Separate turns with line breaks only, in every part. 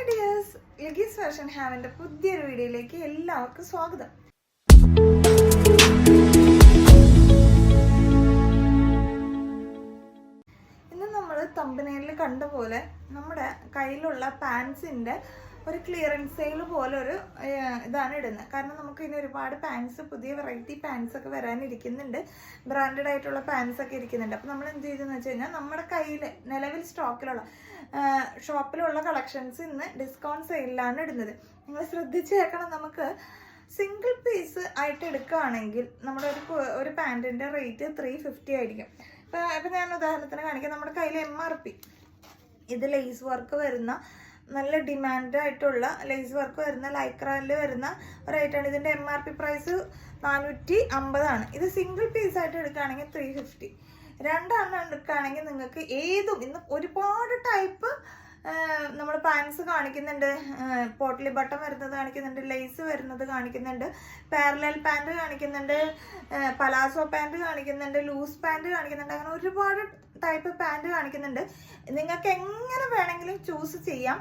Hi dears, ലിഗീസ് fashion ഹാവിൻ്റെ പുതിയൊരു വീഡിയോയിലേക്ക് എല്ലാവർക്കും സ്വാഗതം. ഇന്ന് നമ്മൾ തമ്പനയിൽ കണ്ട പോലെ നമ്മുടെ കയ്യിലുള്ള പാൻസിൻ്റെ ഒരു ക്ലിയറൻസ് സെയിൽ പോലെ ഒരു ഇതാണ് ഇടുന്നത്. കാരണം നമുക്ക് ഇനി ഒരുപാട് പാൻസ്, പുതിയ വെറൈറ്റി പാൻസ് ഒക്കെ വരാനിരിക്കുന്നുണ്ട്. ബ്രാൻഡഡ് ആയിട്ടുള്ള പാൻസ് ഒക്കെ ഇരിക്കുന്നുണ്ട്. അപ്പോൾ നമ്മൾ എന്ത് ചെയ്തെന്ന് വെച്ച് കഴിഞ്ഞാൽ നമ്മുടെ കയ്യിൽ നിലവിൽ സ്റ്റോക്കിലുള്ള ഷോപ്പിലുള്ള കളക്ഷൻസ് ഇന്ന് ഡിസ്കൗണ്ട് സെയിലാണ് ഇടുന്നത്. നിങ്ങൾ ശ്രദ്ധിച്ച് കേൾക്കണം. നമുക്ക് സിംഗിൾ പീസ് ആയിട്ട് എടുക്കുകയാണെങ്കിൽ നമ്മുടെ ഒരു പാൻറ്റിൻ്റെ റേറ്റ് 350 ആയിരിക്കും. ഇപ്പം ഞാൻ ഉദാഹരണത്തിന് കാണിക്കാം. നമ്മുടെ കയ്യിൽ MRP ഇത് ലേസ് വർക്ക് വരുന്ന നല്ല ഡിമാൻഡ് ആയിട്ടുള്ള ലേസ് വർക്ക് വരുന്ന ലൈക്രയിൽ വരുന്ന ഒരു ഐറ്റമാണ്. ഇതിൻ്റെ MRP പ്രൈസ് 450 ആണ്. ഇത് സിംഗിൾ പീസ് ആയിട്ട് എടുക്കുകയാണെങ്കിൽ 350. രണ്ടെണ്ണം എടുക്കുകയാണെങ്കിൽ നിങ്ങൾക്ക് ഏതും ഇന്ന് ഒരുപാട് ടൈപ്പ് നമ്മൾ പാൻസ് കാണിക്കുന്നുണ്ട്. പോട്ട്ലി ബട്ടൺ വരുന്നത് കാണിക്കുന്നുണ്ട്, ലേസ് വരുന്നത് കാണിക്കുന്നുണ്ട്, പാരലൽ പാൻറ് കാണിക്കുന്നുണ്ട്, പലാസോ പാൻറ് കാണിക്കുന്നുണ്ട്, ലൂസ് പാൻറ് കാണിക്കുന്നുണ്ട്. അങ്ങനെ ഒരുപാട് ടൈപ്പ് പാൻറ് കാണിക്കുന്നുണ്ട്. നിങ്ങൾക്ക് എങ്ങനെ വേണമെങ്കിലും ചൂസ് ചെയ്യാം.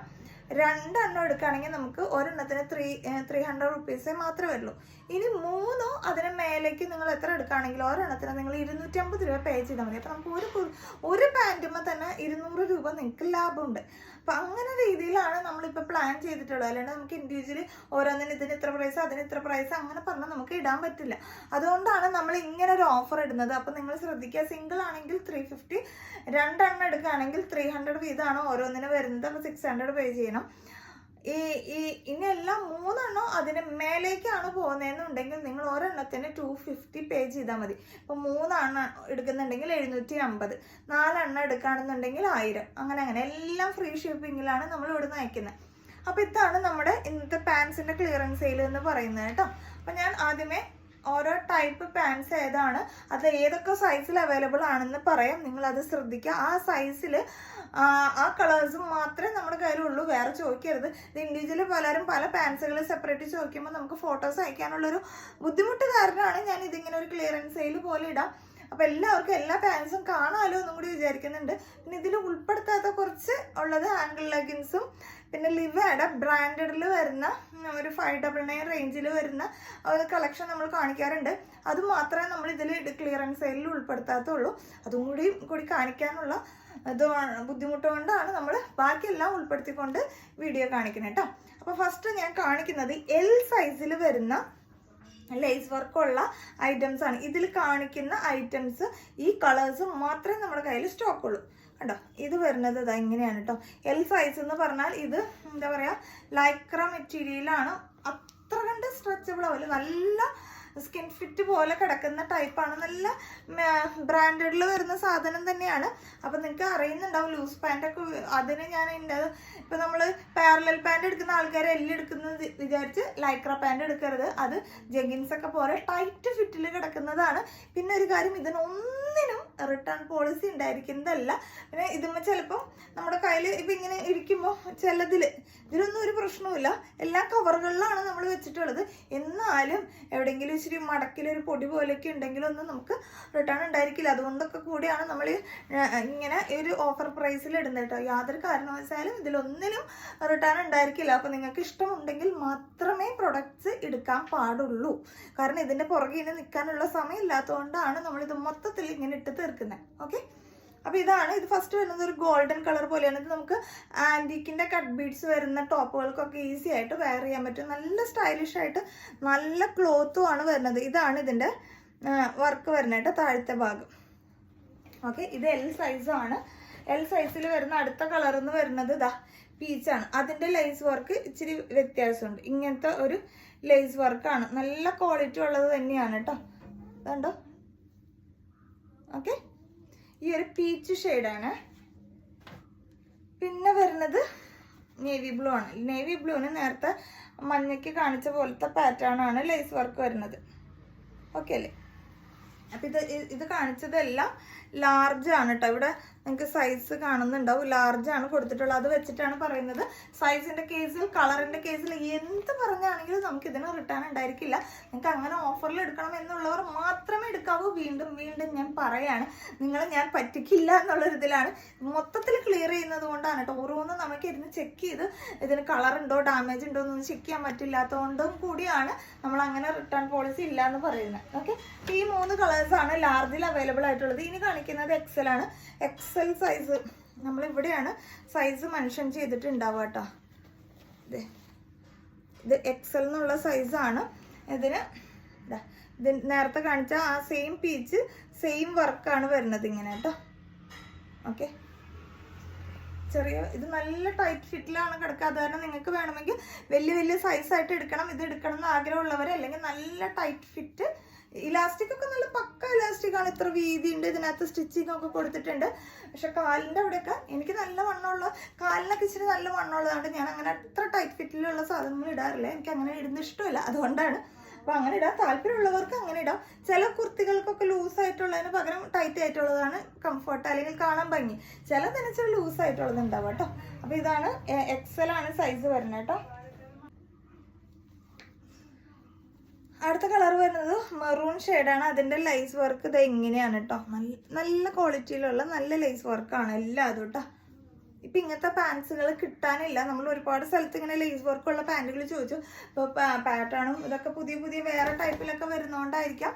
രണ്ടെണ്ണം എടുക്കുകയാണെങ്കിൽ നമുക്ക് ഒരെണ്ണത്തിന് 300 റുപ്പീസേ മാത്രമേ വരുള്ളൂ. ഇനി മൂന്നോ അതിന് മേലേക്ക് നിങ്ങൾ എത്ര എടുക്കുകയാണെങ്കിലും ഒരെണ്ണത്തിന് നിങ്ങൾ 250 രൂപ പേ ചെയ്താൽ മതി. അപ്പോൾ നമുക്ക് ഒരു പാൻറ്റുമ്പോൾ തന്നെ 200 രൂപ നിങ്ങൾക്ക് ലാഭമുണ്ട്. അപ്പം അങ്ങനെ രീതിയിലാണ് നമ്മളിപ്പോൾ പ്ലാൻ ചെയ്തിട്ടുള്ളത്. അല്ലാണ്ട് നമുക്ക് ഇൻഡിവിജ്വലി ഓരോന്നിന് ഇതിന് ഇത്ര പ്രൈസ് അതിന് ഇത്ര പ്രൈസ് അങ്ങനെ പറഞ്ഞാൽ നമുക്ക് ഇടാൻ പറ്റില്ല. അതുകൊണ്ടാണ് നമ്മൾ ഇങ്ങനെ ഒരു ഓഫർ ഇടുന്നത്. അപ്പം നിങ്ങൾ ശ്രദ്ധിക്കുക, സിംഗിൾ ആണെങ്കിൽ 350, രണ്ടെണ്ണം എടുക്കുകയാണെങ്കിൽ 300 വീതമാണ് ഓരോന്നിന് വരുന്നത്. അപ്പോൾ 600 പേ ചെയ്യണം. ഇനിയെല്ലാം മൂന്നെണ്ണം അതിന് മേലേക്കാണ് പോകുന്നതെന്നുണ്ടെങ്കിൽ നിങ്ങൾ ഒരെണ്ണത്തിന് 250 പേ ചെയ്താൽ മതി. ഇപ്പോൾ 3 എണ്ണം എടുക്കുന്നുണ്ടെങ്കിൽ 750, 4 എണ്ണം എടുക്കുകയാണെന്നുണ്ടെങ്കിൽ 1000. അങ്ങനെ എല്ലാം ഫ്രീ ഷിപ്പിങ്ങിലാണ് നമ്മൾ ഇവിടുന്ന് അയക്കുന്നത്. അപ്പോൾ ഇതാണ് നമ്മുടെ ഇന്നത്തെ പാൻസിൻ്റെ ക്ലിയറൻസ് സെയിൽ എന്ന് പറയുന്നത് കേട്ടോ. അപ്പോൾ ഞാൻ ആദ്യമേ ഓരോ ടൈപ്പ് പാൻസ് ഏതാണ്, അത് ഏതൊക്കെ സൈസിൽ അവൈലബിൾ ആണെന്ന് പറയാം. നിങ്ങളത് ശ്രദ്ധിക്കുക. ആ സൈസിൽ ആ കളേഴ്സും മാത്രമേ നമ്മുടെ കയ്യിലുള്ളൂ, വേറെ ചോദിക്കരുത്. ഇത് ഇൻഡിവിജ്വലി പലരും പല പാൻസുകൾ സെപ്പറേറ്റ് ചോദിക്കുമ്പോൾ നമുക്ക് ഫോട്ടോസ് അയക്കാനുള്ളൊരു ബുദ്ധിമുട്ട് കാരണമാണ് ഞാൻ ഇതിങ്ങനെ ഒരു ക്ലിയറൻസ് സെയിൽ പോലെ ഇടാം. അപ്പോൾ എല്ലാവർക്കും എല്ലാ പാൻസും കാണാമല്ലോ എന്നും കൂടി വിചാരിക്കുന്നുണ്ട്. പിന്നെ ഇതിൽ ഉൾപ്പെടുത്താത്ത കുറച്ച് ഉള്ളത് ആംഗിൾ ലെഗിൻസും പിന്നെ ലിവയുടെ ബ്രാൻഡഡിൽ വരുന്ന ഒരു 599 റേഞ്ചിൽ വരുന്ന ഒരു കളക്ഷൻ നമ്മൾ കാണിക്കാറുണ്ട്. അത് മാത്രമേ നമ്മൾ ഇതിൽ ക്ലിയറൻസ് സെയിലിൽ ഉൾപ്പെടുത്താത്തുള്ളൂ. അതും കൂടി കാണിക്കാനുള്ള ബുദ്ധിമുട്ട് കൊണ്ടാണ് നമ്മൾ ബാക്കിയെല്ലാം ഉൾപ്പെടുത്തിക്കൊണ്ട് വീഡിയോ കാണിക്കുന്നത് കേട്ടോ. അപ്പോൾ ഫസ്റ്റ് ഞാൻ കാണിക്കുന്നത് L സൈസിൽ വരുന്ന ലേസ് വർക്കുള്ള ഐറ്റംസ് ആണ്. ഇതിൽ കാണിക്കുന്ന ഐറ്റംസ് ഈ കളേഴ്സ് മാത്രമേ നമ്മുടെ കയ്യിൽ സ്റ്റോക്ക് ഉള്ളൂ. കണ്ടോ, ഇത് വരുന്നത് ഇതാ ഇങ്ങനെയാണ് കേട്ടോ. L സൈസ് എന്ന് പറഞ്ഞാൽ ഇത് എന്താ പറയുക, ലൈക്ര മെറ്റീരിയലാണ്. അത്ര കണ്ട് സ്ട്രെച്ചബിൾ ആവില്ല, നല്ല സ്കിൻ ഫിറ്റ് പോലെ കിടക്കുന്ന ടൈപ്പാണ്. നല്ല ബ്രാൻഡഡിൽ വരുന്ന സാധനം തന്നെയാണ്. അപ്പം നിങ്ങൾക്ക് അറിയുന്നുണ്ടാവും ലൂസ് പാൻറ്റൊക്കെ. അതിന് ഞാൻ ഇപ്പം നമ്മൾ പാരലൽ പാൻറ് എടുക്കുന്ന ആൾക്കാർ എടുക്കുന്നത് വിചാരിച്ച് ലൈക്ര പാൻറ് എടുക്കരുത്. അത് ജഗിൻസൊക്കെ പോലെ ടൈറ്റ് ഫിറ്റിൽ കിടക്കുന്നതാണ്. പിന്നെ ഒരു കാര്യം, ഇതിനൊന്നിനും റിട്ടേൺ പോളിസി ഉണ്ടായിരിക്കുന്നതല്ല. പിന്നെ ഇതുമ്പോൾ ചിലപ്പം നമ്മുടെ കയ്യിൽ ഇപ്പം ഇങ്ങനെ ഇരിക്കുമ്പോൾ ഇതിലൊന്നും ഒരു പ്രശ്നവുമില്ല. എല്ലാ കവറുകളിലാണ് നമ്മൾ വെച്ചിട്ടുള്ളത്. എന്നാലും എവിടെയെങ്കിലും ഇച്ചിരി മടക്കിലൊരു പൊടി പോലെയൊക്കെ ഉണ്ടെങ്കിലൊന്നും നമുക്ക് റിട്ടേൺ ഉണ്ടായിരിക്കില്ല. അതുകൊണ്ടൊക്കെ കൂടിയാണ് നമ്മൾ ഇങ്ങനെ ഒരു ഓഫർ പ്രൈസിൽ ഇടുന്നത് കേട്ടോ. യാതൊരു കാരണവശാലും ഇതിലൊന്നിനും റിട്ടേൺ ഉണ്ടായിരിക്കില്ല. അപ്പോൾ നിങ്ങൾക്ക് ഇഷ്ടമുണ്ടെങ്കിൽ മാത്രമേ പ്രൊഡക്ട്സ് എടുക്കാൻ പാടുള്ളൂ. കാരണം ഇതിൻ്റെ പുറകെ ഇനി നിൽക്കാനുള്ള സമയം ഇല്ലാത്തതുകൊണ്ടാണ് നമ്മളിത് മൊത്തത്തിൽ ഇങ്ങനെ ഇട്ട് തീർക്കുന്നത്. ഓക്കെ, അപ്പോൾ ഇതാണ്. ഇത് ഫസ്റ്റ് വരുന്നത് ഒരു ഗോൾഡൻ കളർ പോലെയാണ്. ഇത് നമുക്ക് ആൻറ്റീക്കിൻ്റെ കട്ട് ബീഡ്സ് വരുന്ന ടോപ്പുകൾക്കൊക്കെ ഈസി ആയിട്ട് വെയർ ചെയ്യാൻ പറ്റും. നല്ല സ്റ്റൈലിഷ് ആയിട്ട് നല്ല ക്ലോത്തും ആണ് വരുന്നത്. ഇതാണ് ഇതിൻ്റെ വർക്ക് വരുന്നത് കേട്ടോ, താഴത്തെ ഭാഗം. ഓക്കെ, ഇത് L സൈസാണ്. L സൈസിൽ വരുന്ന അടുത്ത കളർ എന്ന് വരുന്നത് ഇതാ പീച്ചാണ്. അതിൻ്റെ ലേസ് വർക്ക് ഇച്ചിരി വ്യത്യാസമുണ്ട്. ഇങ്ങനത്തെ ഒരു ലേസ് വർക്കാണ്. നല്ല ക്വാളിറ്റി ഉള്ളത് തന്നെയാണ് കേട്ടോ. അതുണ്ടോ? ഓക്കെ, ഈ ഒരു പീച്ച് ഷെയ്ഡാണ്. പിന്നെ വരുന്നത് നേവി ബ്ലൂ ആണ്. നേവി ബ്ലൂവിന് നേരത്തെ മഞ്ഞയ്ക്ക് കാണിച്ച പോലത്തെ പാറ്റേൺ ആണ് ലേസ് വർക്ക് വരുന്നത്. ഓക്കെ അല്ലേ? അപ്പം ഇത് കാണിച്ചതെല്ലാം ലാർജ് ആണ് കേട്ടോ. ഇവിടെ നിങ്ങൾക്ക് സൈസ് കാണുന്നുണ്ടാവും, ലാർജ് ആണ് കൊടുത്തിട്ടുള്ളത്. അത് വെച്ചിട്ടാണ് പറയുന്നത്. സൈസിൻ്റെ കേസിൽ, കളറിൻ്റെ കേസിൽ എന്ത് പറഞ്ഞാണെങ്കിലും നമുക്ക് ഇതിന് റിട്ടേൺ ഉണ്ടായിരിക്കില്ല. നിങ്ങൾക്ക് അങ്ങനെ ഓഫറിൽ എടുക്കണം എന്നുള്ളവർ മാത്രമേ എടുക്കാവൂ. വീണ്ടും വീണ്ടും ഞാൻ പറയാണ്, ഞാൻ പറ്റിക്കില്ല എന്നുള്ളൊരിതിലാണ്. മൊത്തത്തിൽ ക്ലിയർ ചെയ്യുന്നത് കൊണ്ടാണ് കേട്ടോ. ഓരോന്നും നമുക്ക് ഇരുന്ന് ചെക്ക് ചെയ്ത് ഇതിന് കളർ ഉണ്ടോ ഡാമേജ് ഉണ്ടോ എന്നൊന്നും ചെക്ക് ചെയ്യാൻ പറ്റില്ലാത്തതുകൊണ്ടും കൂടിയാണ് നമ്മൾ അങ്ങനെ റിട്ടേൺ പോളിസി ഇല്ല എന്ന് പറയുന്നത്. ഓക്കെ, ഈ 3 കളേഴ്സാണ് ലാർജിൽ അവൈലബിൾ ആയിട്ടുള്ളത്. ഇനി കാണിക്കുന്നത് എക്സൽ ആണ്. എക്സൽ സൈസ് നമ്മളിവിടെയാണ് സൈസ് മെൻഷൻ ചെയ്തിട്ടുണ്ടാവുക കേട്ടോ. ഇത് എക്സൽ എന്നുള്ള സൈസാണ്. ഇതിന് നേരത്തെ കാണിച്ച ആ സെയിം പീച്ച് സെയിം വർക്കാണ് വരുന്നത് ഇങ്ങനെ കേട്ടോ. ഓക്കെ, ഇത് നല്ല ടൈറ്റ് ഫിറ്റിലാണ് കിടക്കുക. അത് കാരണം നിങ്ങൾക്ക് വേണമെങ്കിൽ വലിയ വലിയ സൈസായിട്ട് എടുക്കണം, ഇത് എടുക്കണം എന്ന് ആഗ്രഹമുള്ളവർ, അല്ലെങ്കിൽ നല്ല ടൈറ്റ് ഫിറ്റ് ഇലാസ്റ്റിക് ഒക്കെ നല്ല പക്ക ഇലാസ്റ്റിക് ആണ്. ഇത്ര വീതി ഉണ്ട്, ഇതിനകത്ത് സ്റ്റിച്ചിങ് ഒക്കെ കൊടുത്തിട്ടുണ്ട്. പക്ഷെ കാലിൻ്റെ അവിടെയൊക്കെ എനിക്ക് നല്ല വണ്ണമുള്ള, കാലിനൊക്കെ ഇച്ചിരി നല്ല വണ്ണമുള്ളതുകൊണ്ട് ഞാൻ അങ്ങനെ അത്ര ടൈറ്റ് ഫിറ്റിലുള്ള സാധനങ്ങൾ ഇടാറില്ല. എനിക്ക് അങ്ങനെ ഇടുന്ന ഇഷ്ടമല്ല, അതുകൊണ്ടാണ്. അപ്പോൾ അങ്ങനെ ഇടാം, താല്പര്യമുള്ളവർക്ക് അങ്ങനെ ഇടാം. ചില കുർത്തികൾക്കൊക്കെ ലൂസായിട്ടുള്ളതിന് പകരം ടൈറ്റ് ആയിട്ടുള്ളതാണ് കംഫർട്ട്, അല്ലെങ്കിൽ കാണാൻ ഭംഗി. ചിലതിന് ഇച്ചിരി ലൂസായിട്ടുള്ളത് ഉണ്ടാവും കേട്ടോ. അപ്പോൾ ഇതാണ് എക്സൽ ആണ് സൈസ് വരുന്നത് കേട്ടോ. അടുത്ത കളർ വരുന്നത് മെറൂൺ ഷെയ്ഡാണ്. അതിൻ്റെ ലൈസ് വർക്ക് ഇത് എങ്ങനെയാണ് കേട്ടോ. നല്ല ക്വാളിറ്റിയിലുള്ള നല്ല ലൈസ് വർക്കാണ് എല്ലാം അതും കേട്ടോ. ഇപ്പം ഇങ്ങനത്തെ പാൻസുകൾ കിട്ടാനില്ല. നമ്മൾ ഒരുപാട് സ്ഥലത്ത് ഇങ്ങനെ ലേസ് വർക്കുള്ള പാൻറ്റുകൾ ചോദിച്ചു. ഇപ്പോൾ പാറ്റേണും ഇതൊക്കെ പുതിയ പുതിയ വേറെ ടൈപ്പിലൊക്കെ വരുന്നതുകൊണ്ടായിരിക്കാം.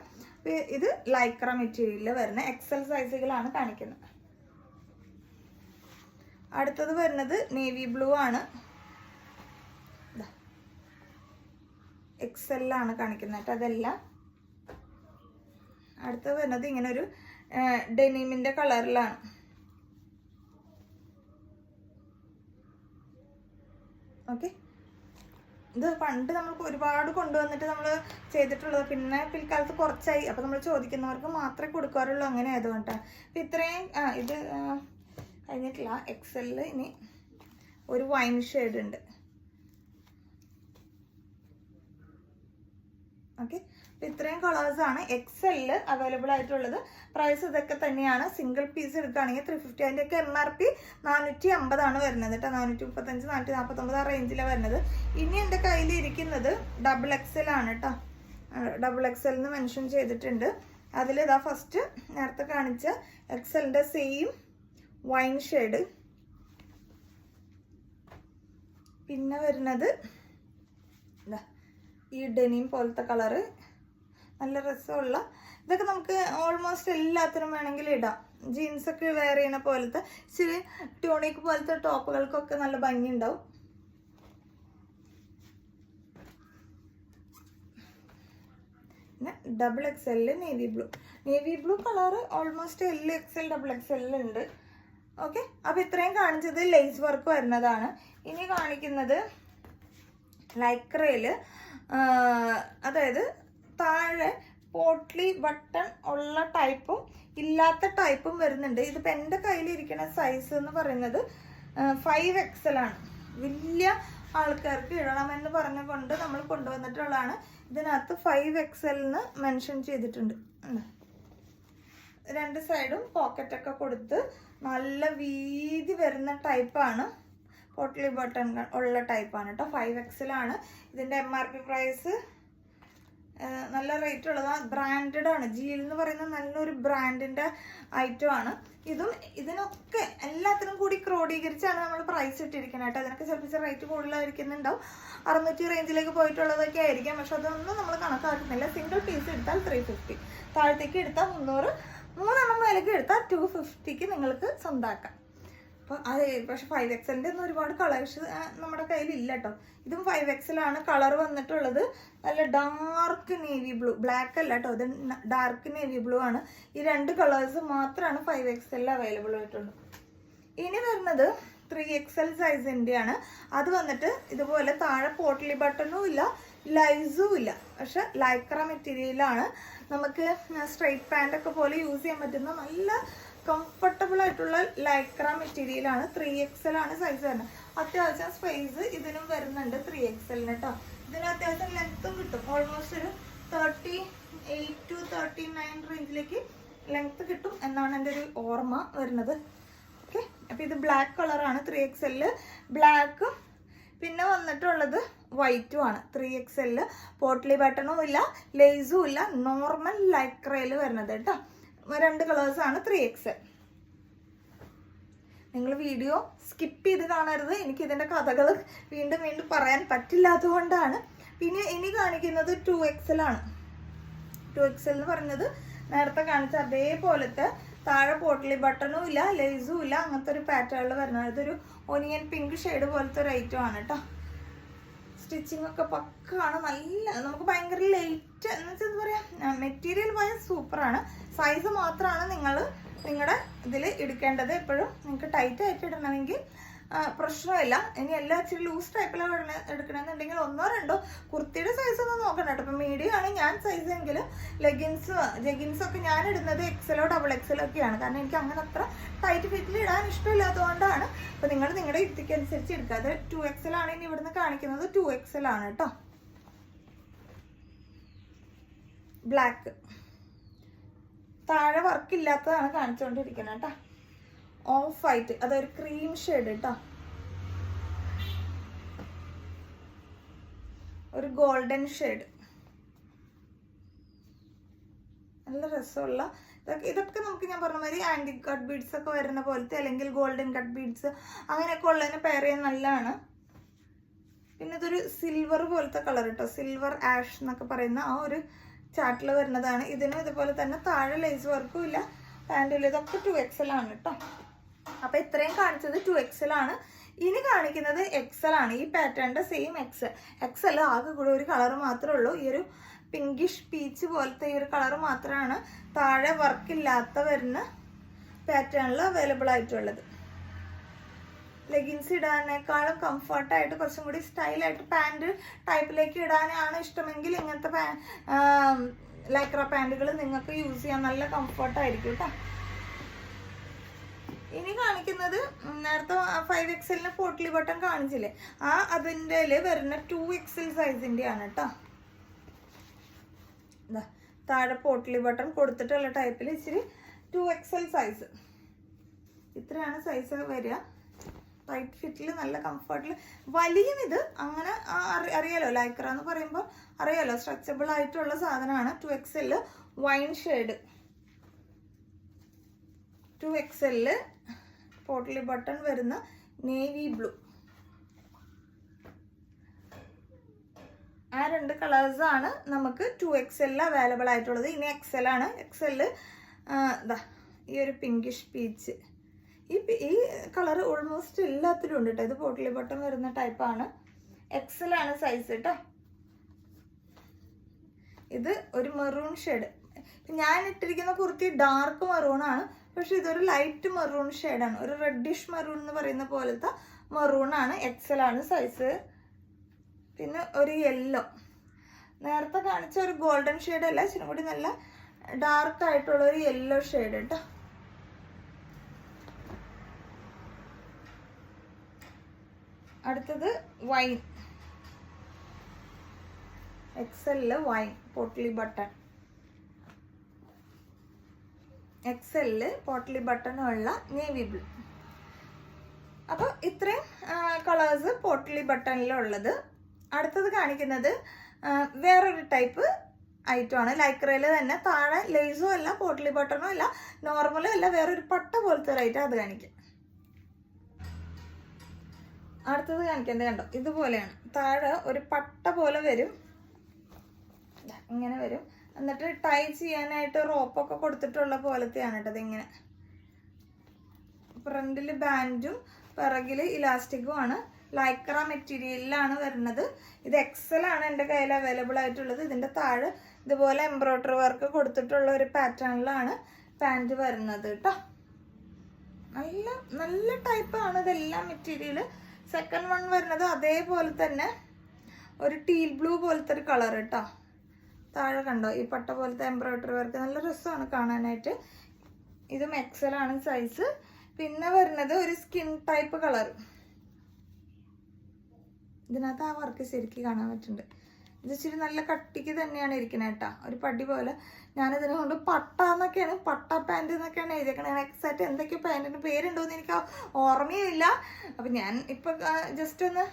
ഇത് ലൈക്ര മെറ്റീരിയലിൽ വരുന്ന എക്സൽ സൈസുകളാണ് കാണിക്കുന്നത്. അടുത്തത് വരുന്നത് നേവി ബ്ലൂ ആണ്. എക്സെല്ലാണ് കാണിക്കുന്നത് കേട്ടോ. അതെല്ലാം അടുത്തത് വരുന്നത് ഇങ്ങനെ ഒരു ഡെനിമിൻ്റെ കളറിലാണ്. ഓക്കെ, ഇത് പണ്ട് നമ്മൾക്ക് ഒരുപാട് കൊണ്ടുവന്നിട്ട് നമ്മൾ ചെയ്തിട്ടുള്ളത്. പിന്നെ പിൽക്കാലത്ത് കുറച്ചായി, അപ്പോൾ നമ്മൾ ചോദിക്കുന്നവർക്ക് മാത്രമേ കൊടുക്കാറുള്ളൂ. അങ്ങനെ ആയതുകൊണ്ടാണ്. അപ്പം ഇത്രയും ഇത് കഴിഞ്ഞിട്ടില്ല. എക്സെല്ലിൽ ഇനി ഒരു വൈൻ ഷെയ്ഡ് ഉണ്ട്. ഓക്കെ, അപ്പോൾ ഇത്രയും കളേഴ്സാണ് എക്സെല്ലിൽ അവൈലബിൾ ആയിട്ടുള്ളത്. പ്രൈസ് ഇതൊക്കെ തന്നെയാണ്. സിംഗിൾ പീസ് എടുക്കുകയാണെങ്കിൽ 350. അതിൻ്റെയൊക്കെ MRP 450 വരുന്നത് കേട്ടോ. 435, 449 ആ റേഞ്ചിലാണ് വരുന്നത്. ഇനി എൻ്റെ കയ്യിൽ ഇരിക്കുന്നത് ഡബിൾ എക്സൽ ആണ് കേട്ടോ. ഡബിൾ എക്സൽ എന്ന് മെൻഷൻ ചെയ്തിട്ടുണ്ട്. അതിൽ ഇതാ ഫസ്റ്റ് നേരത്തെ കാണിച്ച എക്സലിൻ്റെ സെയിം വൈൻ ഷെയ്ഡ്. പിന്നെ വരുന്നത് ഇതാ ഈ ഡെനിം പോലത്തെ കളറ്, നല്ല രസമുള്ള. ഇതൊക്കെ നമുക്ക് ഓൾമോസ്റ്റ് എല്ലാത്തിനും വേണമെങ്കിൽ ഇടാം. ജീൻസൊക്കെ വെയർ ചെയ്യുന്ന പോലത്തെ ഇച്ചിരി ട്യൂണിക് പോലത്തെ ടോപ്പുകൾക്കൊക്കെ നല്ല ഭംഗി ഉണ്ടാവും. പിന്നെ ഡബിൾ എക്സെല്ലിൽ navy blue colour almost XL double എക്സെല്ലുണ്ട്. ഓക്കെ, അപ്പോൾ ഇത്രയും കാണിച്ചത് ലേസ് വർക്ക് വരുന്നതാണ്. ഇനി കാണിക്കുന്നത് ലൈക്രയിൽ, അതായത് താഴെ പോട്ട്ലി ബട്ടൺ ഉള്ള ടൈപ്പും ഇല്ലാത്ത ടൈപ്പും വരുന്നുണ്ട്. ഇതിപ്പോൾ എൻ്റെ കയ്യിലിരിക്കുന്ന സൈസ് എന്ന് പറയുന്നത് 5XL ആണ്. വലിയ ആൾക്കാർക്ക് ഇടണമെന്ന് പറഞ്ഞുകൊണ്ട് നമ്മൾ കൊണ്ടുവന്നിട്ടുള്ളതാണ്. ഇതിനകത്ത് 5XL എന്ന് മെൻഷൻ ചെയ്തിട്ടുണ്ട്. രണ്ട് സൈഡും പോക്കറ്റൊക്കെ കൊടുത്ത് നല്ല വീതി വരുന്ന ടൈപ്പാണ്. പോട്ട്ലി ബട്ടൺ ഉള്ള ടൈപ്പാണ് കേട്ടോ. 5XL ആണ്. ഇതിൻ്റെ MRP പ്രൈസ് നല്ല റേറ്റ് ഉള്ളതാണ്. ബ്രാൻഡഡ് ആണ്. ജീൽ എന്ന് പറയുന്ന നല്ലൊരു ബ്രാൻഡിൻ്റെ ഐറ്റമാണ്. ഇതിനൊക്കെ എല്ലാത്തിനും കൂടി ക്രോഡീകരിച്ചാണ് നമ്മൾ പ്രൈസ് ഇട്ടിരിക്കുന്നത് കേട്ടോ. അതിനൊക്കെ ചിലപ്പോൾ റേറ്റ് കൂടുതലായിരിക്കുന്നുണ്ടാവും. 600 റേഞ്ചിലേക്ക് പോയിട്ടുള്ളതൊക്കെ ആയിരിക്കാം. പക്ഷെ അതൊന്നും നമ്മൾ കണക്കാക്കുന്നില്ല. സിംഗിൾ പീസ് എടുത്താൽ 350, താഴത്തേക്ക് എടുത്താൽ 300, 3 മേലേക്ക് എടുത്താൽ 250 നിങ്ങൾക്ക് സ്വന്തമാക്കാം. അപ്പോൾ അത് പക്ഷെ 5XLൻ്റെ ഒന്നും ഒരുപാട് കളേഴ്സ് നമ്മുടെ കയ്യിലില്ല കേട്ടോ. ഇതും 5XL ആണ്. കളർ വന്നിട്ടുള്ളത് നല്ല ഡാർക്ക് നേവി ബ്ലൂ, ബ്ലാക്ക് അല്ല കേട്ടോ, ഇത് ഡാർക്ക് നേവി ബ്ലൂ ആണ്. ഈ 2 കളേഴ്സ് മാത്രമാണ് 5XL അവൈലബിൾ ആയിട്ടുള്ളൂ. ഇനി വരുന്നത് 3XL സൈസിൻ്റെയാണ്. അത് വന്നിട്ട് ഇതുപോലെ താഴെ പോട്ട്ലി ബട്ടണും ഇല്ല, ലൈസും ഇല്ല. പക്ഷെ ലൈക്ര മെറ്റീരിയലാണ്. നമുക്ക് സ്ട്രെയിറ്റ് പാൻ്റൊക്കെ പോലെ യൂസ് ചെയ്യാൻ പറ്റുന്ന നല്ല കംഫർട്ടബിൾ ആയിട്ടുള്ള ലൈക്ര മെറ്റീരിയലാണ്. 3XL ആണ് സൈസ് വരുന്നത്. അത്യാവശ്യം സ്പേസ് ഇതിനും വരുന്നുണ്ട് 3XLന് കേട്ടോ. ഇതിന് അത്യാവശ്യം ലെങ്ത്തും കിട്ടും. ഓൾമോസ്റ്റ് ഒരു 38 to 39 റേഞ്ചിലേക്ക് ലെങ്ത് കിട്ടും എന്നാണ് എൻ്റെ ഒരു ഓർമ്മ വരുന്നത്. ഓക്കെ, അപ്പോൾ ഇത് ബ്ലാക്ക് കളറാണ് 3XL, ബ്ലാക്കും പിന്നെ വന്നിട്ടുള്ളത് വൈറ്റും ആണ്. 3XL, പോട്ട്ലി ബട്ടണും ഇല്ല, ലേസും ഇല്ല, നോർമൽ ലൈക്രയിൽ വരുന്നത് കേട്ടോ. 2 കളേഴ്സാണ് 3XL. നിങ്ങൾ വീഡിയോ സ്കിപ്പ് ചെയ്ത് കാണരുത്, എനിക്കിതിൻ്റെ കഥകൾ വീണ്ടും വീണ്ടും പറയാൻ പറ്റില്ലാത്തതുകൊണ്ടാണ്. പിന്നെ ഇനി കാണിക്കുന്നത് 2XL ആണ്. 2XL എന്ന് പറഞ്ഞത് നേരത്തെ കാണിച്ച അതേപോലത്തെ താഴെ പോട്ട്ലി ബട്ടണും ഇല്ല, ലേസും ഇല്ല, അങ്ങനത്തെ ഒരു പാറ്റേണിൽ വരുന്നത്. ഇതൊരു ഒനിയൻ പിങ്ക് ഷെയ്ഡ് പോലത്തെ ഒരു ഐറ്റം ആണ് കേട്ടോ. സ്റ്റിച്ചിങ് ഒക്കെ പക്കാണ്, നല്ല നമുക്ക് ഭയങ്കര ലൈറ്റ് എന്ന് വെച്ചാൽ എന്താ പറയുക, മെറ്റീരിയൽ വൈസ് സൂപ്പറാണ്. സൈസ് മാത്രമാണ് നിങ്ങളുടെ ഇതിൽ എടുക്കേണ്ടത്. എപ്പോഴും നിങ്ങൾക്ക് ടൈറ്റ് ആയിട്ട് ഇടണമെങ്കിൽ പ്രശ്നമില്ല. ഇനി എല്ലാം ഇച്ചിരി ലൂസ് ടൈപ്പിലാണ് എടുക്കണമെന്നുണ്ടെങ്കിൽ 1-2 കുർത്തിയുടെ സൈസ് ഒന്നും നോക്കണം കേട്ടോ. ഇപ്പം മീഡിയം ആണ് ഞാൻ സൈസ് എങ്കിൽ ജെഗിൻസൊക്കെ ഞാൻ ഇടുന്നത് XL XXL ഒക്കെയാണ്. കാരണം എനിക്ക് അങ്ങനെ അത്ര ടൈറ്റ് ഫിറ്റിൽ ഇടാൻ ഇഷ്ടമില്ലാത്തതുകൊണ്ടാണ്. അപ്പോൾ നിങ്ങൾ നിങ്ങളുടെ യുക്തിക്ക് അനുസരിച്ച് എടുക്കുക. അത് 2XL ആണ്. ഇനി ഇവിടുന്ന് കാണിക്കുന്നത് 2XL ആണ് കേട്ടോ. ബ്ലാക്ക് താഴെ വർക്കില്ലാത്തതാണ് കാണിച്ചുകൊണ്ടിരിക്കുന്നത് കേട്ടോ. ഓഫ് വൈറ്റ്, അതൊരു ക്രീം ഷെയ്ഡ് കേട്ടോ, ഒരു ഗോൾഡൻ ഷെയ്ഡ്, നല്ല രസമുള്ള ഇതൊക്കെ നമുക്ക് ഞാൻ പറഞ്ഞ മാതിരി ആൻറ്റിക് കട്ട് ബീഡ്സ് ഒക്കെ വരുന്ന പോലത്തെ അല്ലെങ്കിൽ ഗോൾഡൻ കട്ട് ബീഡ്സ് അങ്ങനെയൊക്കെ ഉള്ളതിന് പെയർ ചെയ്യാൻ നല്ലതാണ്. പിന്നെ ഇതൊരു സിൽവർ പോലത്തെ കളർ കേട്ടോ, സിൽവർ ആഷ് എന്നൊക്കെ പറയുന്ന ആ ഒരു ചാർട്ടിൽ വരുന്നതാണ്. ഇതിനും ഇതുപോലെ തന്നെ താഴെ ലേസ് വർക്കും ഇല്ല, പാൻറ്റിൽ. ഇതൊക്കെ 2XL ആണ് കേട്ടോ. അപ്പോൾ ഇത്രയും കാണിച്ചത് 2XL ആണ്. ഇനി കാണിക്കുന്നത് XL ആണ്. ഈ പാറ്റേണിൻ്റെ സെയിം XL ആകെ കൂടെ ഒരു കളർ മാത്രമേ ഉള്ളൂ. ഈ ഒരു പിങ്കിഷ് പീച്ച് പോലത്തെ ഈ ഒരു കളർ മാത്രമാണ് താഴെ വർക്കില്ലാത്ത വരുന്ന പാറ്റേണിൽ അവൈലബിൾ ആയിട്ടുള്ളത്. ലെഗിൻസ് ഇടാനേക്കാളും കംഫർട്ടായിട്ട് കുറച്ചും കൂടി സ്റ്റൈലായിട്ട് പാൻറ് ടൈപ്പിലേക്ക് ഇടാനാണ് ഇഷ്ടമെങ്കിൽ ഇങ്ങനത്തെ ലൈക്ര പാൻറ്റുകൾ നിങ്ങൾക്ക് യൂസ് ചെയ്യാൻ നല്ല കംഫർട്ടായിരിക്കും കേട്ടോ. ഇനി കാണിക്കുന്നത് നേരത്തെ 5XL പോട്ട്ലി ബട്ടൺ കാണിച്ചില്ലേ, അതിൻ്റെ വരുന്ന 2XL സൈസിൻ്റെ ആണ് കേട്ടോ. താഴെ പോട്ട്ലി ബട്ടൺ കൊടുത്തിട്ടുള്ള ടൈപ്പിൽ ഇച്ചിരി 2XL സൈസ്, ഇത്രയാണ് സൈസ് വരിക. ടൈറ്റ് ഫിറ്റിൽ നല്ല കംഫർട്ടിൽ വലിയും. ഇത് അങ്ങനെ അറിയാലോ, ലൈക്ര എന്ന് പറയുമ്പോൾ അറിയാലോ, സ്ട്രെച്ചബിൾ ആയിട്ടുള്ള സാധനമാണ്. 2XL wine shade, 2XL potli button വരുന്ന നേവി ബ്ലൂ. ആ 2 കളേഴ്സാണ് നമുക്ക് 2XL അവൈലബിൾ ആയിട്ടുള്ളത്. ഇനി XL ആണ്. XL ഈ ഒരു പിങ്കിഷ് പീച്ച്, ഈ കളർ ഓൾമോസ്റ്റ് എല്ലാത്തിലും ഉണ്ട് കേട്ടോ. ഇത് പോട്ട്ലി ബട്ടൺ വരുന്ന ടൈപ്പാണ്. XL ആണ് സൈസ് കേട്ടോ. ഇത് ഒരു മെറൂൺ ഷെയ്ഡ്. ഞാൻ ഇട്ടിരിക്കുന്ന കുർത്തി ഡാർക്ക് മെറൂൺ ആണ്, പക്ഷെ ഇതൊരു ലൈറ്റ് മെറൂൺ ഷെയ്ഡാണ്, ഒരു റെഡിഷ് മെറൂൺ എന്ന് പറയുന്ന പോലത്തെ മെറൂൺ ആണ്. XL ആണ് സൈസ്. പിന്നെ ഒരു യെല്ലോ, നേരത്തെ കാണിച്ച ഒരു ഗോൾഡൻ ഷെയ്ഡ് അല്ല, ഇച്ചിരി കൂടി നല്ല ഡാർക്ക് ആയിട്ടുള്ള ഒരു യെല്ലോ ഷെയ്ഡ് കേട്ടോ. അടുത്തത് wine, XL wine potli button, XL potli ബട്ടണുള്ള നേവി ബ്ലൂ. അപ്പോൾ ഇത്രയും കളേഴ്സ് പോട്ട്ലി ബട്ടണിലുള്ളത്. അടുത്തത് കാണിക്കുന്നത് വേറൊരു ടൈപ്പ് ഐറ്റമാണ്. ലൈക്രയിൽ തന്നെ താഴെ ലേസും അല്ല, പോട്ട്ലി ബട്ടണും അല്ല, നോർമലും അല്ല, വേറൊരു പട്ട പോലത്തെ ഒരു ഐറ്റം. അത് കാണിക്കാം. അടുത്തത് കാണിക്കുന്നത് കണ്ടോ, ഇതുപോലെയാണ്. താഴെ ഒരു പട്ട പോലെ വരും, ഇങ്ങനെ വരും. എന്നിട്ട് ടൈ ചെയ്യാനായിട്ട് റോപ്പൊക്കെ കൊടുത്തിട്ടുള്ള പോലത്തെയാണ് കേട്ടോ. ഇതിങ്ങനെ ഫ്രണ്ടിൽ ബാൻഡും പിറകിൽ ഇലാസ്റ്റിക്കും ആണ്. ലൈക്ര മെറ്റീരിയലിലാണ് വരുന്നത്. ഇത് XL ആണ് എൻ്റെ കയ്യിൽ അവൈലബിൾ ആയിട്ടുള്ളത്. ഇതിൻ്റെ താഴെ ഇതുപോലെ എംബ്രോയ്ഡറി വർക്ക് കൊടുത്തിട്ടുള്ള ഒരു പാറ്റേണിലാണ് പാൻറ് വരുന്നത് കേട്ടോ. നല്ല നല്ല ടൈപ്പാണ് ഇതെല്ലാം മെറ്റീരിയൽ. സെക്കൻഡ് വൺ വരുന്നത് അതേപോലെ തന്നെ ഒരു ടീൽ ബ്ലൂ പോലത്തെ ഒരു കളർ കേട്ടോ. താഴെ കണ്ടോ ഈ പട്ട പോലത്തെ എംബ്രോയ്ഡറി വർക്ക്, നല്ല രസമാണ് കാണാനായിട്ട്. ഇതും XL ആണ് സൈസ്. പിന്നെ വരുന്നത് ഒരു സ്കിൻ ടൈപ്പ് കളർ. ഇതിനകത്ത് ആ വർക്ക് ശരിക്കും കാണാൻ പറ്റുന്നുണ്ട്. ഇത് ഇച്ചിരി നല്ല കട്ടിക്ക് തന്നെയാണ് ഇരിക്കുന്നത് കേട്ടോ, ഒരു പടി പോലെ. ഞാനിതിനെ കൊണ്ട് പട്ട എന്നൊക്കെയാണ്, പട്ട പാൻറ് എന്നൊക്കെയാണ് എഴുതിയേക്കണത്. എക്സാക്റ്റ് എന്തൊക്കെ പാൻറ്റിന് പേരുണ്ടോ എന്ന് എനിക്ക് ഓർമ്മയില്ല. അപ്പം ഞാൻ ഇപ്പം ജസ്റ്റ് ഒന്ന്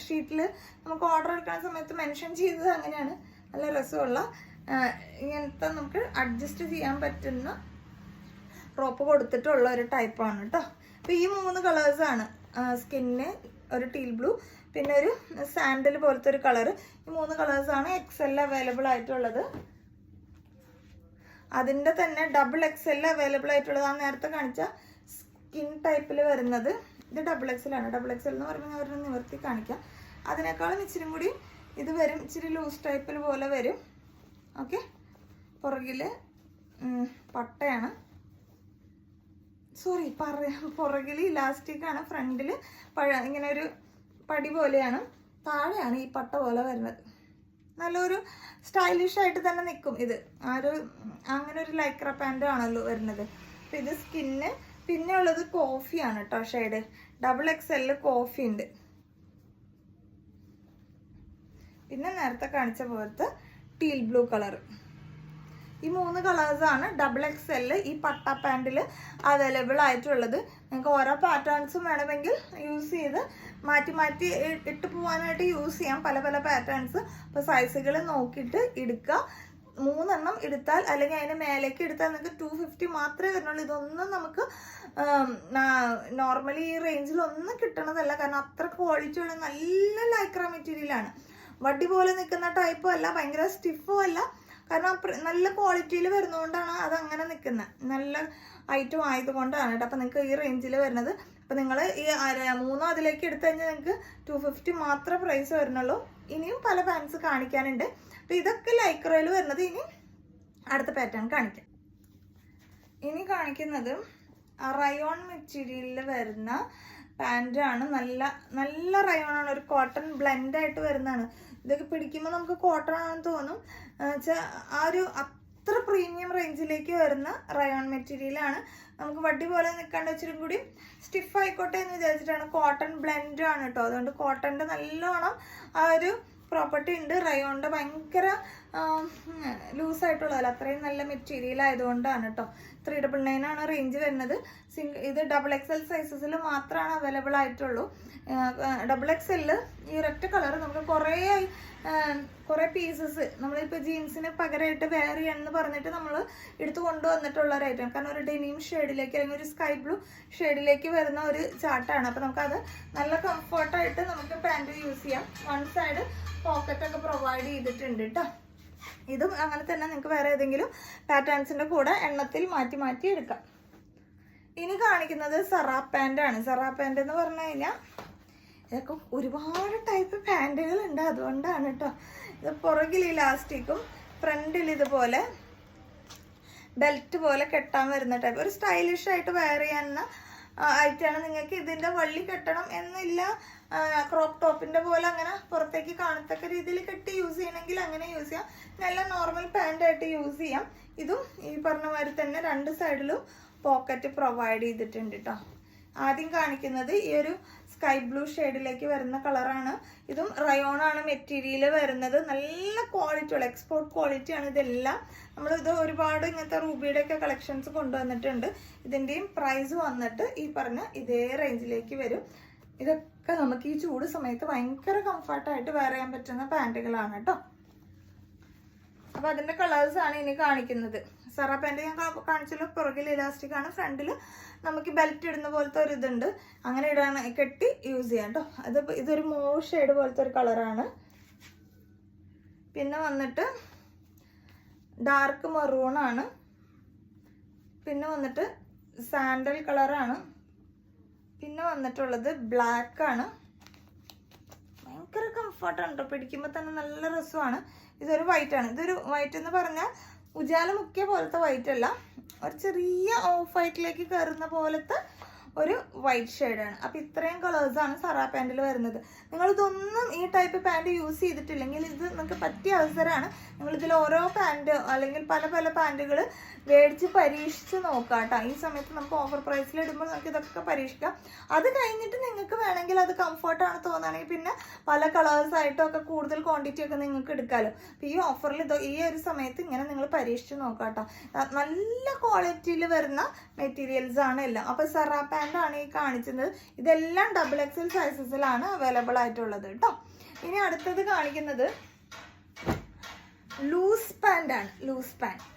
ഷീറ്റിൽ നമുക്ക് ഓർഡർ എടുക്കുന്ന സമയത്ത് മെൻഷൻ ചെയ്തത് അങ്ങനെയാണ്. നല്ല രസമുള്ള ഇങ്ങനത്തെ നമുക്ക് അഡ്ജസ്റ്റ് ചെയ്യാൻ പറ്റുന്ന റോപ്പ് കൊടുത്തിട്ടുള്ള ഒരു ടൈപ്പാണ് കേട്ടോ. അപ്പോൾ ഈ 3 കളേഴ്സാണ്, സ്കിന്ന്, ഒരു ടീൽ ബ്ലൂ, പിന്നെ ഒരു സാൻഡൽ പോലത്തെ ഒരു കളർ. ഈ 3 കളേഴ്സാണ് XL അവൈലബിൾ ആയിട്ടുള്ളത്. അതിൻ്റെ തന്നെ ഡബിൾ XL അവൈലബിൾ ആയിട്ടുള്ളത് ആ നേരത്തെ കാണിച്ച സ്കിൻ ടൈപ്പിൽ വരുന്നത്. ഇത് ഡബിൾ XL ആണ്. ഡബിൾ XL എന്ന് പറയുമ്പോൾ ഞാൻ അവരുടെ നിവർത്തി കാണിക്കാം. അതിനേക്കാളും ഇച്ചിരി കൂടി ഇത് വരും, ഇച്ചിരി ലൂസ് ടൈപ്പിൽ പോലെ വരും. ഓക്കെ, പുറകിൽ പട്ടയാണ്, സോറി പുറകിൽ ഇലാസ്റ്റിക്കാണ്, ഫ്രണ്ടിൽ ഇങ്ങനെ ഒരു പടി പോലെയാണ്, താഴെയാണ് ഈ പട്ട പോലെ വരുന്നത്. നല്ലൊരു സ്റ്റൈലിഷ് ആയിട്ട് തന്നെ നിൽക്കും ഇത്. അങ്ങനെ ഒരു ലൈക്ര പാൻ്റ് ആണല്ലോ വരുന്നത്. അപ്പം ഇത് സ്കിന്ന്. പിന്നെ ഉള്ളത് കോഫിയാണ് കേട്ടോ ഷെയ്ഡ്. ഡബിൾ XL കോഫി ഉണ്ട്. പിന്നെ നേരത്തെ കാണിച്ച പോലത്തെ ടീൽ ബ്ലൂ കളർ. ഈ 3 കളേഴ്സാണ് ഡബിൾ XL ഈ പട്ട പാൻറ്റിൽ അവൈലബിൾ ആയിട്ടുള്ളത്. നിങ്ങൾക്ക് ഓരോ പാറ്റേൺസും വേണമെങ്കിൽ യൂസ് ചെയ്ത് മാറ്റി മാറ്റി ഇട്ട് പോകാനായിട്ട് യൂസ് ചെയ്യാം, പല പല പാറ്റേൺസ്. അപ്പോൾ സൈസുകൾ നോക്കിയിട്ട് എടുക്കുക. 3 എണ്ണം എടുത്താൽ അല്ലെങ്കിൽ അതിന് മേലേക്ക് എടുത്താൽ നിങ്ങൾക്ക് 250 മാത്രമേ വരുന്നുള്ളൂ. ഇതൊന്നും നമുക്ക് നോർമലി ഈ റേഞ്ചിലൊന്നും കിട്ടണതല്ല, കാരണം അത്ര ക്വാളിറ്റിയുള്ള നല്ല ലൈക്ര മെറ്റീരിയലാണ്. വടി പോലെ നിൽക്കുന്ന ടൈപ്പും അല്ല, ഭയങ്കര സ്റ്റിഫും അല്ല. കാരണം നല്ല ക്വാളിറ്റിയിൽ വരുന്നതുകൊണ്ടാണ് അതങ്ങനെ നിൽക്കുന്നത്, നല്ല ഐറ്റം ആയതുകൊണ്ടാണ് കേട്ടോ. അപ്പോൾ നിങ്ങൾക്ക് ഈ റേഞ്ചിൽ വരുന്നത്. അപ്പോൾ നിങ്ങൾ ഈ 3 അതിലേക്ക് എടുത്തു കഴിഞ്ഞാൽ നിങ്ങൾക്ക് 250 മാത്രമേ പ്രൈസ് വരുന്നുള്ളൂ. ഇനിയും പല പാൻസ് കാണിക്കാനുണ്ട്. അപ്പോൾ ഇതൊക്കെ ലൈക്രയിൽ വരുന്നത്. ഇനി അടുത്ത പാറ്റേൺ കാണിക്കാം. ഇനി കാണിക്കുന്നത് റയോൺ മെറ്റീരിയലിൽ വരുന്ന പാൻറ്റാണ്. നല്ല നല്ല റയോണാണ്, ഒരു കോട്ടൺ ബ്ലെൻഡായിട്ട് വരുന്നതാണ്. ഇതൊക്കെ പിടിക്കുമ്പോൾ നമുക്ക് കോട്ടൺ ആണെന്ന് തോന്നും. വെച്ചാൽ ആ ഒരു അത്ര പ്രീമിയം റേഞ്ചിലേക്ക് വരുന്ന റയോൺ മെറ്റീരിയലാണ്. നമുക്ക് വടി പോലെ നിൽക്കാണ്ട് വെച്ചിട്ടും കൂടി സ്റ്റിഫ് ആയിക്കോട്ടെ എന്ന് വിചാരിച്ചിട്ടാണ്. കോട്ടൺ ബ്ലെൻഡ് ആണ് കേട്ടോ, അതുകൊണ്ട് കോട്ടൻ്റെ നല്ലോണം ആ ഒരു പ്രോപ്പർട്ടി ഉണ്ട്. റയോണിൻ്റെ ഭയങ്കര ലൂസായിട്ടുള്ളതല്ല, അത്രയും നല്ല മെറ്റീരിയൽ ആയതുകൊണ്ടാണ് കേട്ടോ. 399 ആണ് റേഞ്ച് വരുന്നത്. ഇത് ഡബിൾ XL സൈസസിൽ മാത്രമാണ് അവൈലബിൾ ആയിട്ടുള്ളൂ. ഡബിൾ XL ഈ ഒരൊറ്റ കളർ നമുക്ക് കുറേ പീസസ് നമ്മളിപ്പോൾ ജീൻസിന് പകരമായിട്ട് വെയർ ചെയ്യാമെന്ന് പറഞ്ഞിട്ട് നമ്മൾ എടുത്ത് കൊണ്ടുവന്നിട്ടുള്ള ഒരു ഐറ്റം. കാരണം ഒരു ഡെനിം ഷെയ്ഡിലേക്ക് അല്ലെങ്കിൽ ഒരു സ്കൈ ബ്ലൂ ഷെയ്ഡിലേക്ക് വരുന്ന ഒരു ചാർട്ടാണ്. അപ്പോൾ നമുക്കത് നല്ല കംഫർട്ടായിട്ട് നമുക്ക് പാൻറ് യൂസ് ചെയ്യാം. 1 സൈഡ് പോക്കറ്റൊക്കെ പ്രൊവൈഡ് ചെയ്തിട്ടുണ്ട് കേട്ടോ. ഇതും അങ്ങനെ തന്നെ നിങ്ങൾക്ക് വേറെ ഏതെങ്കിലും പാറ്റേൺസിൻ്റെ കൂടെ എണ്ണത്തിൽ മാറ്റി മാറ്റി എടുക്കാം. ഇനി കാണിക്കുന്നത് സറാ പാൻ്റാണ്. സറാ പാൻ്റ് എന്ന് പറഞ്ഞു കഴിഞ്ഞാൽ ഇതൊക്കെ ഒരുപാട് ടൈപ്പ് പാൻറ്റുകളുണ്ട്, അതുകൊണ്ടാണ് കേട്ടോ. ഇത് പുറകിൽ ഇലാസ്റ്റിക്കും ഫ്രണ്ടിൽ ഇതുപോലെ ബെൽറ്റ് പോലെ കെട്ടാൻ വരുന്ന ടൈപ്പ്, ഒരു സ്റ്റൈലിഷ് ആയിട്ട് വെയർ ചെയ്യാവുന്ന ആയിട്ടാണ്. നിങ്ങൾക്ക് ഇതിൻ്റെ വള്ളി കെട്ടണം എന്നില്ല, ക്രോപ്പ് ടോപ്പിൻ്റെ പോലെ അങ്ങനെ പുറത്തേക്ക് കാണത്തക്ക രീതിയിൽ കെട്ടി യൂസ് ചെയ്യണമെങ്കിൽ അങ്ങനെ യൂസ് ചെയ്യാം. നല്ല നോർമൽ പാൻ്റായിട്ട് യൂസ് ചെയ്യാം. ഇതും ഈ പറഞ്ഞ മാതിരി തന്നെ 2 സൈഡിലും പോക്കറ്റ് പ്രൊവൈഡ് ചെയ്തിട്ടുണ്ട് കേട്ടോ. ആദ്യം കാണിക്കുന്നത് ഈ ഒരു സ്കൈ ബ്ലൂ ഷെയ്ഡിലേക്ക് വരുന്ന കളറാണ്. ഇതും റയോണാണ് മെറ്റീരിയൽ വരുന്നത്. നല്ല ക്വാളിറ്റിയുള്ള എക്സ്പോർട്ട് ക്വാളിറ്റിയാണ് ഇതെല്ലാം. നമ്മളിത് ഒരുപാട് ഇങ്ങനത്തെ റൂബിയുടെ ഒക്കെ കളക്ഷൻസ് കൊണ്ടുവന്നിട്ടുണ്ട്. ഇതിൻ്റെയും പ്രൈസ് വന്നിട്ട് ഈ പറഞ്ഞ ഇതേ റേഞ്ചിലേക്ക് വരും. ഇതൊക്കെ നമുക്ക് ഈ ചൂട് സമയത്ത് ഭയങ്കര കംഫർട്ടായിട്ട് വെയർ ചെയ്യാൻ പറ്റുന്ന പാൻറ്റുകളാണ് കേട്ടോ. അപ്പോൾ അതിൻ്റെ കളേഴ്സാണ് ഇനി കാണിക്കുന്നത്. സറ പാൻറ്റ് ഞാൻ കാണിച്ചല്ലോ, പുറകിൽ ഇലാസ്റ്റിക് ആണ്, ഫ്രണ്ടിൽ നമുക്ക് ബെൽറ്റ് ഇടുന്ന പോലത്തെ ഒരു ഇതുണ്ട്, അങ്ങനെ കെട്ടി യൂസ് ചെയ്യാം കേട്ടോ. ഇതൊരു മോവ് ഷെയ്ഡ് പോലത്തെ ഒരു കളറാണ്. പിന്നെ വന്നിട്ട് ഡാർക്ക് മെറൂണാണ്. പിന്നെ വന്നിട്ട് സാൻഡൽ കളറാണ്. പിന്നെ വന്നിട്ടുള്ളത് ബ്ലാക്കാണ്. ഭയങ്കര കംഫർട്ടാണ് കേട്ടോ, പിടിക്കുമ്പോൾ തന്നെ നല്ല രസമാണ്. ഇതൊരു വൈറ്റാണ്. ഇതൊരു വൈറ്റ് എന്ന് പറഞ്ഞാൽ ഉജാല മുക്കിയ പോലത്തെ വൈറ്റ് അല്ല, ഒരു ചെറിയ ഓഫ് വൈറ്റിലേക്ക് കയറുന്ന പോലത്തെ ഒരു വൈറ്റ് ഷെയ്ഡാണ്. അപ്പോൾ ഇത്രയും കളേഴ്സാണ് സറാ പാൻറ്റിൽ വരുന്നത്. നിങ്ങളിതൊന്നും ഈ ടൈപ്പ് പാൻറ്റ് യൂസ് ചെയ്തിട്ടില്ലെങ്കിൽ ഇത് നിങ്ങൾക്ക് പറ്റിയ അവസരമാണ്. നിങ്ങളിതിൽ ഓരോ പാൻറ്റ് അല്ലെങ്കിൽ പല പല പാൻറ്റുകൾ മേടിച്ച് പരീക്ഷിച്ച് നോക്കാം കേട്ടോ. ഈ സമയത്ത് നമുക്ക് ഓഫർ പ്രൈസിൽ ഇടുമ്പോൾ നമുക്ക് ഇതൊക്കെ പരീക്ഷിക്കാം. അത് കഴിഞ്ഞിട്ട് നിങ്ങൾക്ക് വേണമെങ്കിൽ അത് കംഫർട്ടാണ് തോന്നുകയാണെങ്കിൽ പിന്നെ പല കളേഴ്സായിട്ടും ഒക്കെ കൂടുതൽ ക്വാണ്ടിറ്റി ഒക്കെ നിങ്ങൾക്ക് എടുക്കാമല്ലോ. അപ്പോൾ ഈ ഓഫറിൽ ഈ ഒരു സമയത്ത് ഇങ്ങനെ നിങ്ങൾ പരീക്ഷിച്ച് നോക്കാം കേട്ടോ. നല്ല ക്വാളിറ്റിയിൽ വരുന്ന മെറ്റീരിയൽസ് ആണ് എല്ലാം. അപ്പോൾ സറാ പാൻ്റാണ് ഈ കാണിച്ചത്. ഇതെല്ലാം XXL സൈസസിലാണ് അവൈലബിൾ ആയിട്ടുള്ളത് കേട്ടോ. ഇനി അടുത്തത് കാണിക്കുന്നത് ലൂസ് പാൻ്റാണ്. ലൂസ് പാൻറ്റ്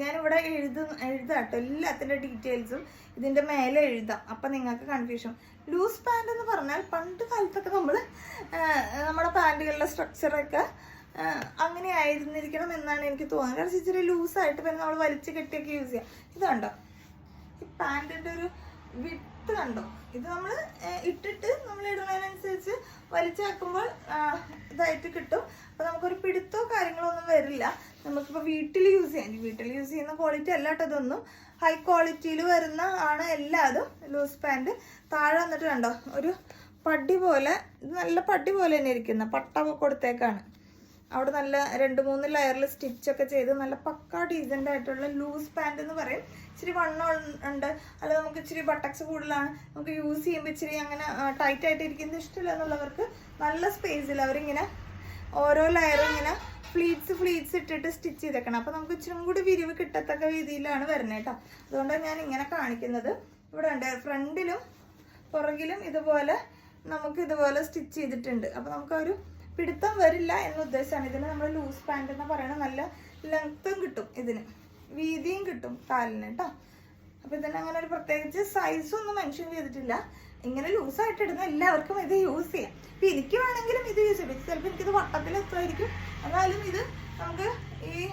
ഞാനിവിടെ എഴുതാട്ടോ എല്ലാത്തിൻ്റെ ഡീറ്റെയിൽസും ഇതിൻ്റെ മേലെ എഴുതാം. അപ്പം നിങ്ങൾക്ക് കൺഫ്യൂഷൻ. ലൂസ് പാൻറ്റ് എന്ന് പറഞ്ഞാൽ പണ്ട് കാലത്തൊക്കെ നമ്മുടെ പാൻറ്റുകളുടെ സ്ട്രക്ചറൊക്കെ അങ്ങനെ ആയിരുന്നിരിക്കണം എന്നാണ് എനിക്ക് തോന്നുന്നത്. കാരണം ഇച്ചിരി ലൂസായിട്ട് പിന്നെ നമ്മൾ വലിച്ച് കെട്ടിയൊക്കെ യൂസ് ചെയ്യാം. ഇത് കണ്ടോ, ഈ പാൻറ്റിൻ്റെ ഒരു വിട്ട് കണ്ടോ, ഇത് നമ്മൾ ഇട്ടിട്ട് നമ്മൾ ഇടുന്നതിനനുസരിച്ച് വലിച്ചാക്കുമ്പോൾ ഇതായിട്ട് കിട്ടും. അപ്പോൾ നമുക്കൊരു പിടുത്തോ കാര്യങ്ങളോ ഒന്നും വരില്ല. നമുക്കിപ്പോൾ വീട്ടിൽ യൂസ് ചെയ്യുന്ന ക്വാളിറ്റി അല്ല കേട്ടോ. ഇതൊന്നും ഹൈ ക്വാളിറ്റിയിൽ വരുന്ന ആണ് എല്ലാതും. ലൂസ് പാൻറ്റ് താഴെ വന്നിട്ട് കണ്ടോ ഒരു പടി പോലെ, ഇത് നല്ല പടി പോലെ തന്നെ ഇരിക്കുന്ന പട്ട കൊടുത്തേക്കാണ്. അവിടെ നല്ല 2-3 ലെയറിൽ സ്റ്റിച്ചൊക്കെ ചെയ്ത് നല്ല പക്കാ ഡീസൻ്റ് ആയിട്ടുള്ള ലൂസ് പാൻറ്റ് എന്ന് പറയും. ഇച്ചിരി വണ്ണം ഉണ്ട്, അല്ല നമുക്ക് ഇച്ചിരി ബട്ടക്സ് കൂടുതലാണ്, നമുക്ക് യൂസ് ചെയ്യുമ്പോൾ ഇച്ചിരി അങ്ങനെ ടൈറ്റ് ആയിട്ട് ഇരിക്കുന്നത് ഇഷ്ടമില്ല എന്നുള്ളവർക്ക് നല്ല സ്പേസിൽ അവരിങ്ങനെ ഓരോ ലെയറും ഇങ്ങനെ ഫ്ലീറ്റ്സ് ഇട്ടിട്ട് സ്റ്റിച്ച് ചെയ്തേക്കണം. അപ്പോൾ നമുക്ക് ഇച്ചിരി കൂടി വിരിവ് കിട്ടത്തക്ക രീതിയിലാണ് വരുന്നത് കേട്ടോ. അതുകൊണ്ടാണ് ഞാൻ ഇങ്ങനെ കാണിക്കുന്നത്. ഇവിടെ ഉണ്ട് ഫ്രണ്ടിലും പുറകിലും ഇതുപോലെ സ്റ്റിച്ച് ചെയ്തിട്ടുണ്ട്. അപ്പോൾ നമുക്കൊരു പിടുത്തം വരില്ല എന്ന ഉദ്ദേശമാണ്. ഇതിന് നമ്മൾ ലൂസ് പാൻറ്റ് എന്ന് പറയുന്നത് നല്ല ലെങ്ത്തും കിട്ടും, ഇതിന് വീതിയും കിട്ടും കാലിന് കേട്ടോ. അപ്പോൾ ഇതിന് അങ്ങനെ ഒരു പ്രത്യേകിച്ച് സൈസൊന്നും മെൻഷൻ ചെയ്തിട്ടില്ല. ഇങ്ങനെ ലൂസായിട്ട് ഇടുന്ന എല്ലാവർക്കും ഇത് യൂസ് ചെയ്യാം. അപ്പോൾ എനിക്ക് വേണമെങ്കിലും ഇത് യൂസ് ചെയ്യും. ചിലപ്പോൾ എനിക്കിത് വട്ടത്തിൽ എത്തുമായിരിക്കും, എന്നാലും ഇത് നമുക്ക് ഈ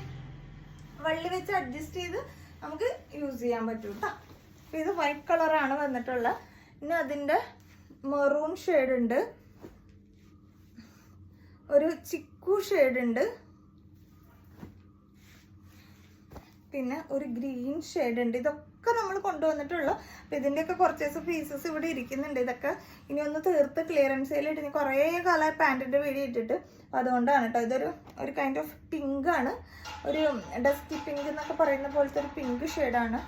വള്ളി വെച്ച് അഡ്ജസ്റ്റ് ചെയ്ത് നമുക്ക് യൂസ് ചെയ്യാൻ പറ്റും കേട്ടോ. അപ്പോൾ ഇത് വൈറ്റ് കളറാണ് വന്നിട്ടുള്ളത്. പിന്നെ അതിൻ്റെ മെറൂൺ ഷെയ്ഡ് ഉണ്ട്, ഒരു ചിക്കു ഷെയ്ഡ് ഉണ്ട്, പിന്നെ ഒരു ഗ്രീൻ ഷെയ്ഡ് ഉണ്ട്. ഇതൊക്കെ നമ്മൾ കൊണ്ടുവന്നിട്ടുള്ളൂ. അപ്പം ഇതിൻ്റെയൊക്കെ കുറച്ച് പീസസ് ഇവിടെ ഇരിക്കുന്നുണ്ട്. ഇതൊക്കെ ഇനി ഒന്ന് തീർത്ത് ക്ലിയറൻസ് സെയിലിട്ട് ഇനി കുറേ കാലം പാൻറ്റിൻ്റെ വീഡിയോ ഇട്ടിട്ട്. അപ്പോൾ അതുകൊണ്ടാണ് കേട്ടോ. ഇതൊരു കൈൻഡ് ഓഫ് പിങ്ക് ആണ്, ഒരു ഡസ്റ്റി പിങ്ക് എന്നൊക്കെ പറയുന്ന പോലത്തെ ഒരു പിങ്ക് ഷെയ്ഡാണ്.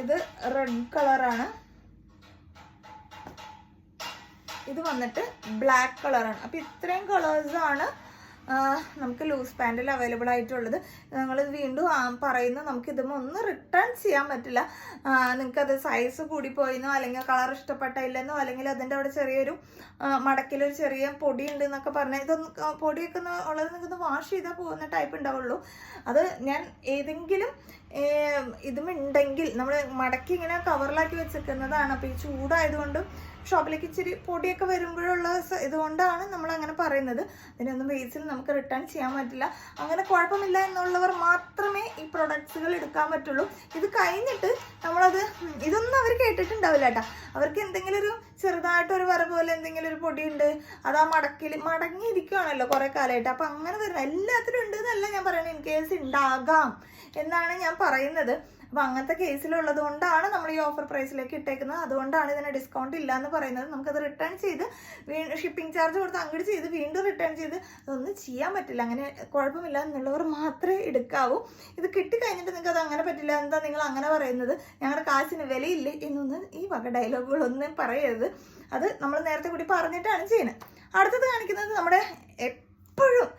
ഇത് റെഡ് കളറാണ്. ഇത് വന്നിട്ട് ബ്ലാക്ക് കളറാണ്. അപ്പോൾ ഇത്രയും കളേഴ്സാണ് നമുക്ക് ലൂസ് പാൻറ്റിൽ അവൈലബിൾ ആയിട്ടുള്ളത്. ഞങ്ങളിത് വീണ്ടും പറയുന്നു, നമുക്കിതുമ്പോൾ ഒന്നും റിട്ടേൺ ചെയ്യാൻ പറ്റില്ല. നിങ്ങൾക്കത് സൈസ് കൂടിപ്പോയിന്നോ അല്ലെങ്കിൽ കളർ ഇഷ്ടപ്പെട്ടില്ലെന്നോ അല്ലെങ്കിൽ അതിൻ്റെ അവിടെ ചെറിയൊരു മടക്കിലൊരു ചെറിയ പൊടി ഉണ്ട് എന്നൊക്കെ പറഞ്ഞാൽ ഇതൊന്ന് പൊടിയൊക്കെ ഉള്ളത് നിങ്ങൾക്കൊന്ന് വാഷ് ചെയ്താൽ പോകുന്ന ടൈപ്പ് ഉണ്ടാവുള്ളൂ. അത് ഞാൻ ഏതെങ്കിലും ഇതുമുണ്ടെങ്കിൽ നമ്മൾ മടക്കി ഇങ്ങനെ കവറിലാക്കി വെച്ചിരിക്കുന്നതാണ്. അപ്പോൾ ഈ ചൂടായതുകൊണ്ട് ഷോപ്പിലേക്ക് ഇച്ചിരി പൊടിയൊക്കെ വരുമ്പോഴുള്ള ഇതുകൊണ്ടാണ് നമ്മൾ അങ്ങനെ പറയുന്നത്. അതിനൊന്നും ബേസിൽ നമുക്ക് റിട്ടേൺ ചെയ്യാൻ പറ്റില്ല. അങ്ങനെ കുഴപ്പമില്ല എന്നുള്ളവർ മാത്രമേ ഈ പ്രൊഡക്ട്സുകൾ എടുക്കാൻ പറ്റുള്ളൂ. ഇത് കഴിഞ്ഞിട്ട് ഇതൊന്നും അവർ കേട്ടിട്ടുണ്ടാവില്ല കേട്ടോ. അവർക്ക് എന്തെങ്കിലും ഒരു ചെറുതായിട്ടൊരു വര പോലെ എന്തെങ്കിലും ഒരു പൊടിയുണ്ട്, അത് ആ മടങ്ങിയിരിക്കുകയാണല്ലോ കുറേ കാലമായിട്ട്. അപ്പം അങ്ങനെ വരുന്ന എല്ലാത്തിലും ഉണ്ട് എന്നല്ല ഞാൻ പറയുന്നത്, ഇൻ കേസ് ഉണ്ടാകാം എന്നാണ് ഞാൻ പറയുന്നത്. അപ്പോൾ അങ്ങനത്തെ കേസിലുള്ളത് കൊണ്ടാണ് നമ്മൾ ഈ ഓഫർ പ്രൈസിലേക്ക് ഇട്ടേക്കുന്നത്. അതുകൊണ്ടാണ് ഇതിന് ഡിസ്കൗണ്ട് ഇല്ല എന്ന് പറയുന്നത്. നമുക്കത് റിട്ടേൺ ചെയ്ത് ഷിപ്പിംഗ് ചാർജ് കൊടുത്ത് അങ്ങോട്ട് ചെയ്ത് വീണ്ടും റിട്ടേൺ ചെയ്ത് അതൊന്നും ചെയ്യാൻ പറ്റില്ല. അങ്ങനെ കുഴപ്പമില്ല എന്നുള്ളവർ മാത്രമേ എടുക്കാവൂ. ഇത് കിട്ടിക്കഴിഞ്ഞിട്ട് നിങ്ങൾക്ക് അത് അങ്ങനെ പറ്റില്ല, എന്താ നിങ്ങൾ അങ്ങനെ പറയുന്നത്, ഞങ്ങളുടെ കാശിന് വിലയില്ലേ എന്നൊന്നും ഈ വക ഡയലോഗുകളൊന്നും പറയരുത്. അത് നമ്മൾ നേരത്തെ കൂടി പറഞ്ഞിട്ടാണ് ചെയ്യുന്നത്. അടുത്തത് കാണിക്കുന്നത് നമ്മുടെ എപ്പോഴും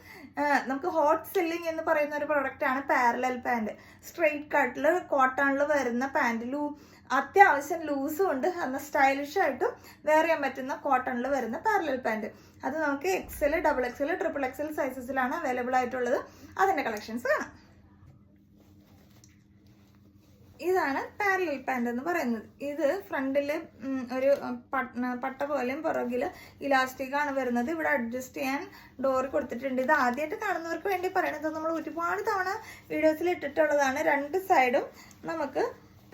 നമുക്ക് ഹോട്ട് സെല്ലിങ് എന്ന് പറയുന്ന ഒരു പ്രൊഡക്റ്റാണ് പാരലൽ പാൻറ്. സ്ട്രെയിറ്റ് കട്ടിൽ കോട്ടണിൽ വരുന്ന പാൻറ്, അത്യാവശ്യം ലൂസും ഉണ്ട്, എന്നാൽ സ്റ്റൈലിഷ് ആയിട്ടും വെയർ ചെയ്യാൻ പറ്റുന്ന കോട്ടണിൽ വരുന്ന പാരലൽ പാൻറ്. അത് നമുക്ക് XL, XXL, XXL സൈസസിലാണ് അവൈലബിൾ ആയിട്ടുള്ളത്. അതിൻ്റെ കളക്ഷൻസ് കാണാം. ഇതാണ് പാരലൽ പാൻറ് എന്ന് പറയുന്നത്. ഇത് ഫ്രണ്ടിൽ ഒരു പട്ട പോലെയും പുറകിൽ ഇലാസ്റ്റിക്കാണ് വരുന്നത്. ഇവിടെ അഡ്ജസ്റ്റ് ചെയ്യാൻ ഡോർ കൊടുത്തിട്ടുണ്ട്. ഇത് ആദ്യമായിട്ട് കാണുന്നവർക്ക് വേണ്ടി പറയണത്, നമ്മൾ ഒരുപാട് തവണ വീഡിയോസിൽ ഇട്ടിട്ടുള്ളതാണ്. 2 സൈഡും നമുക്ക്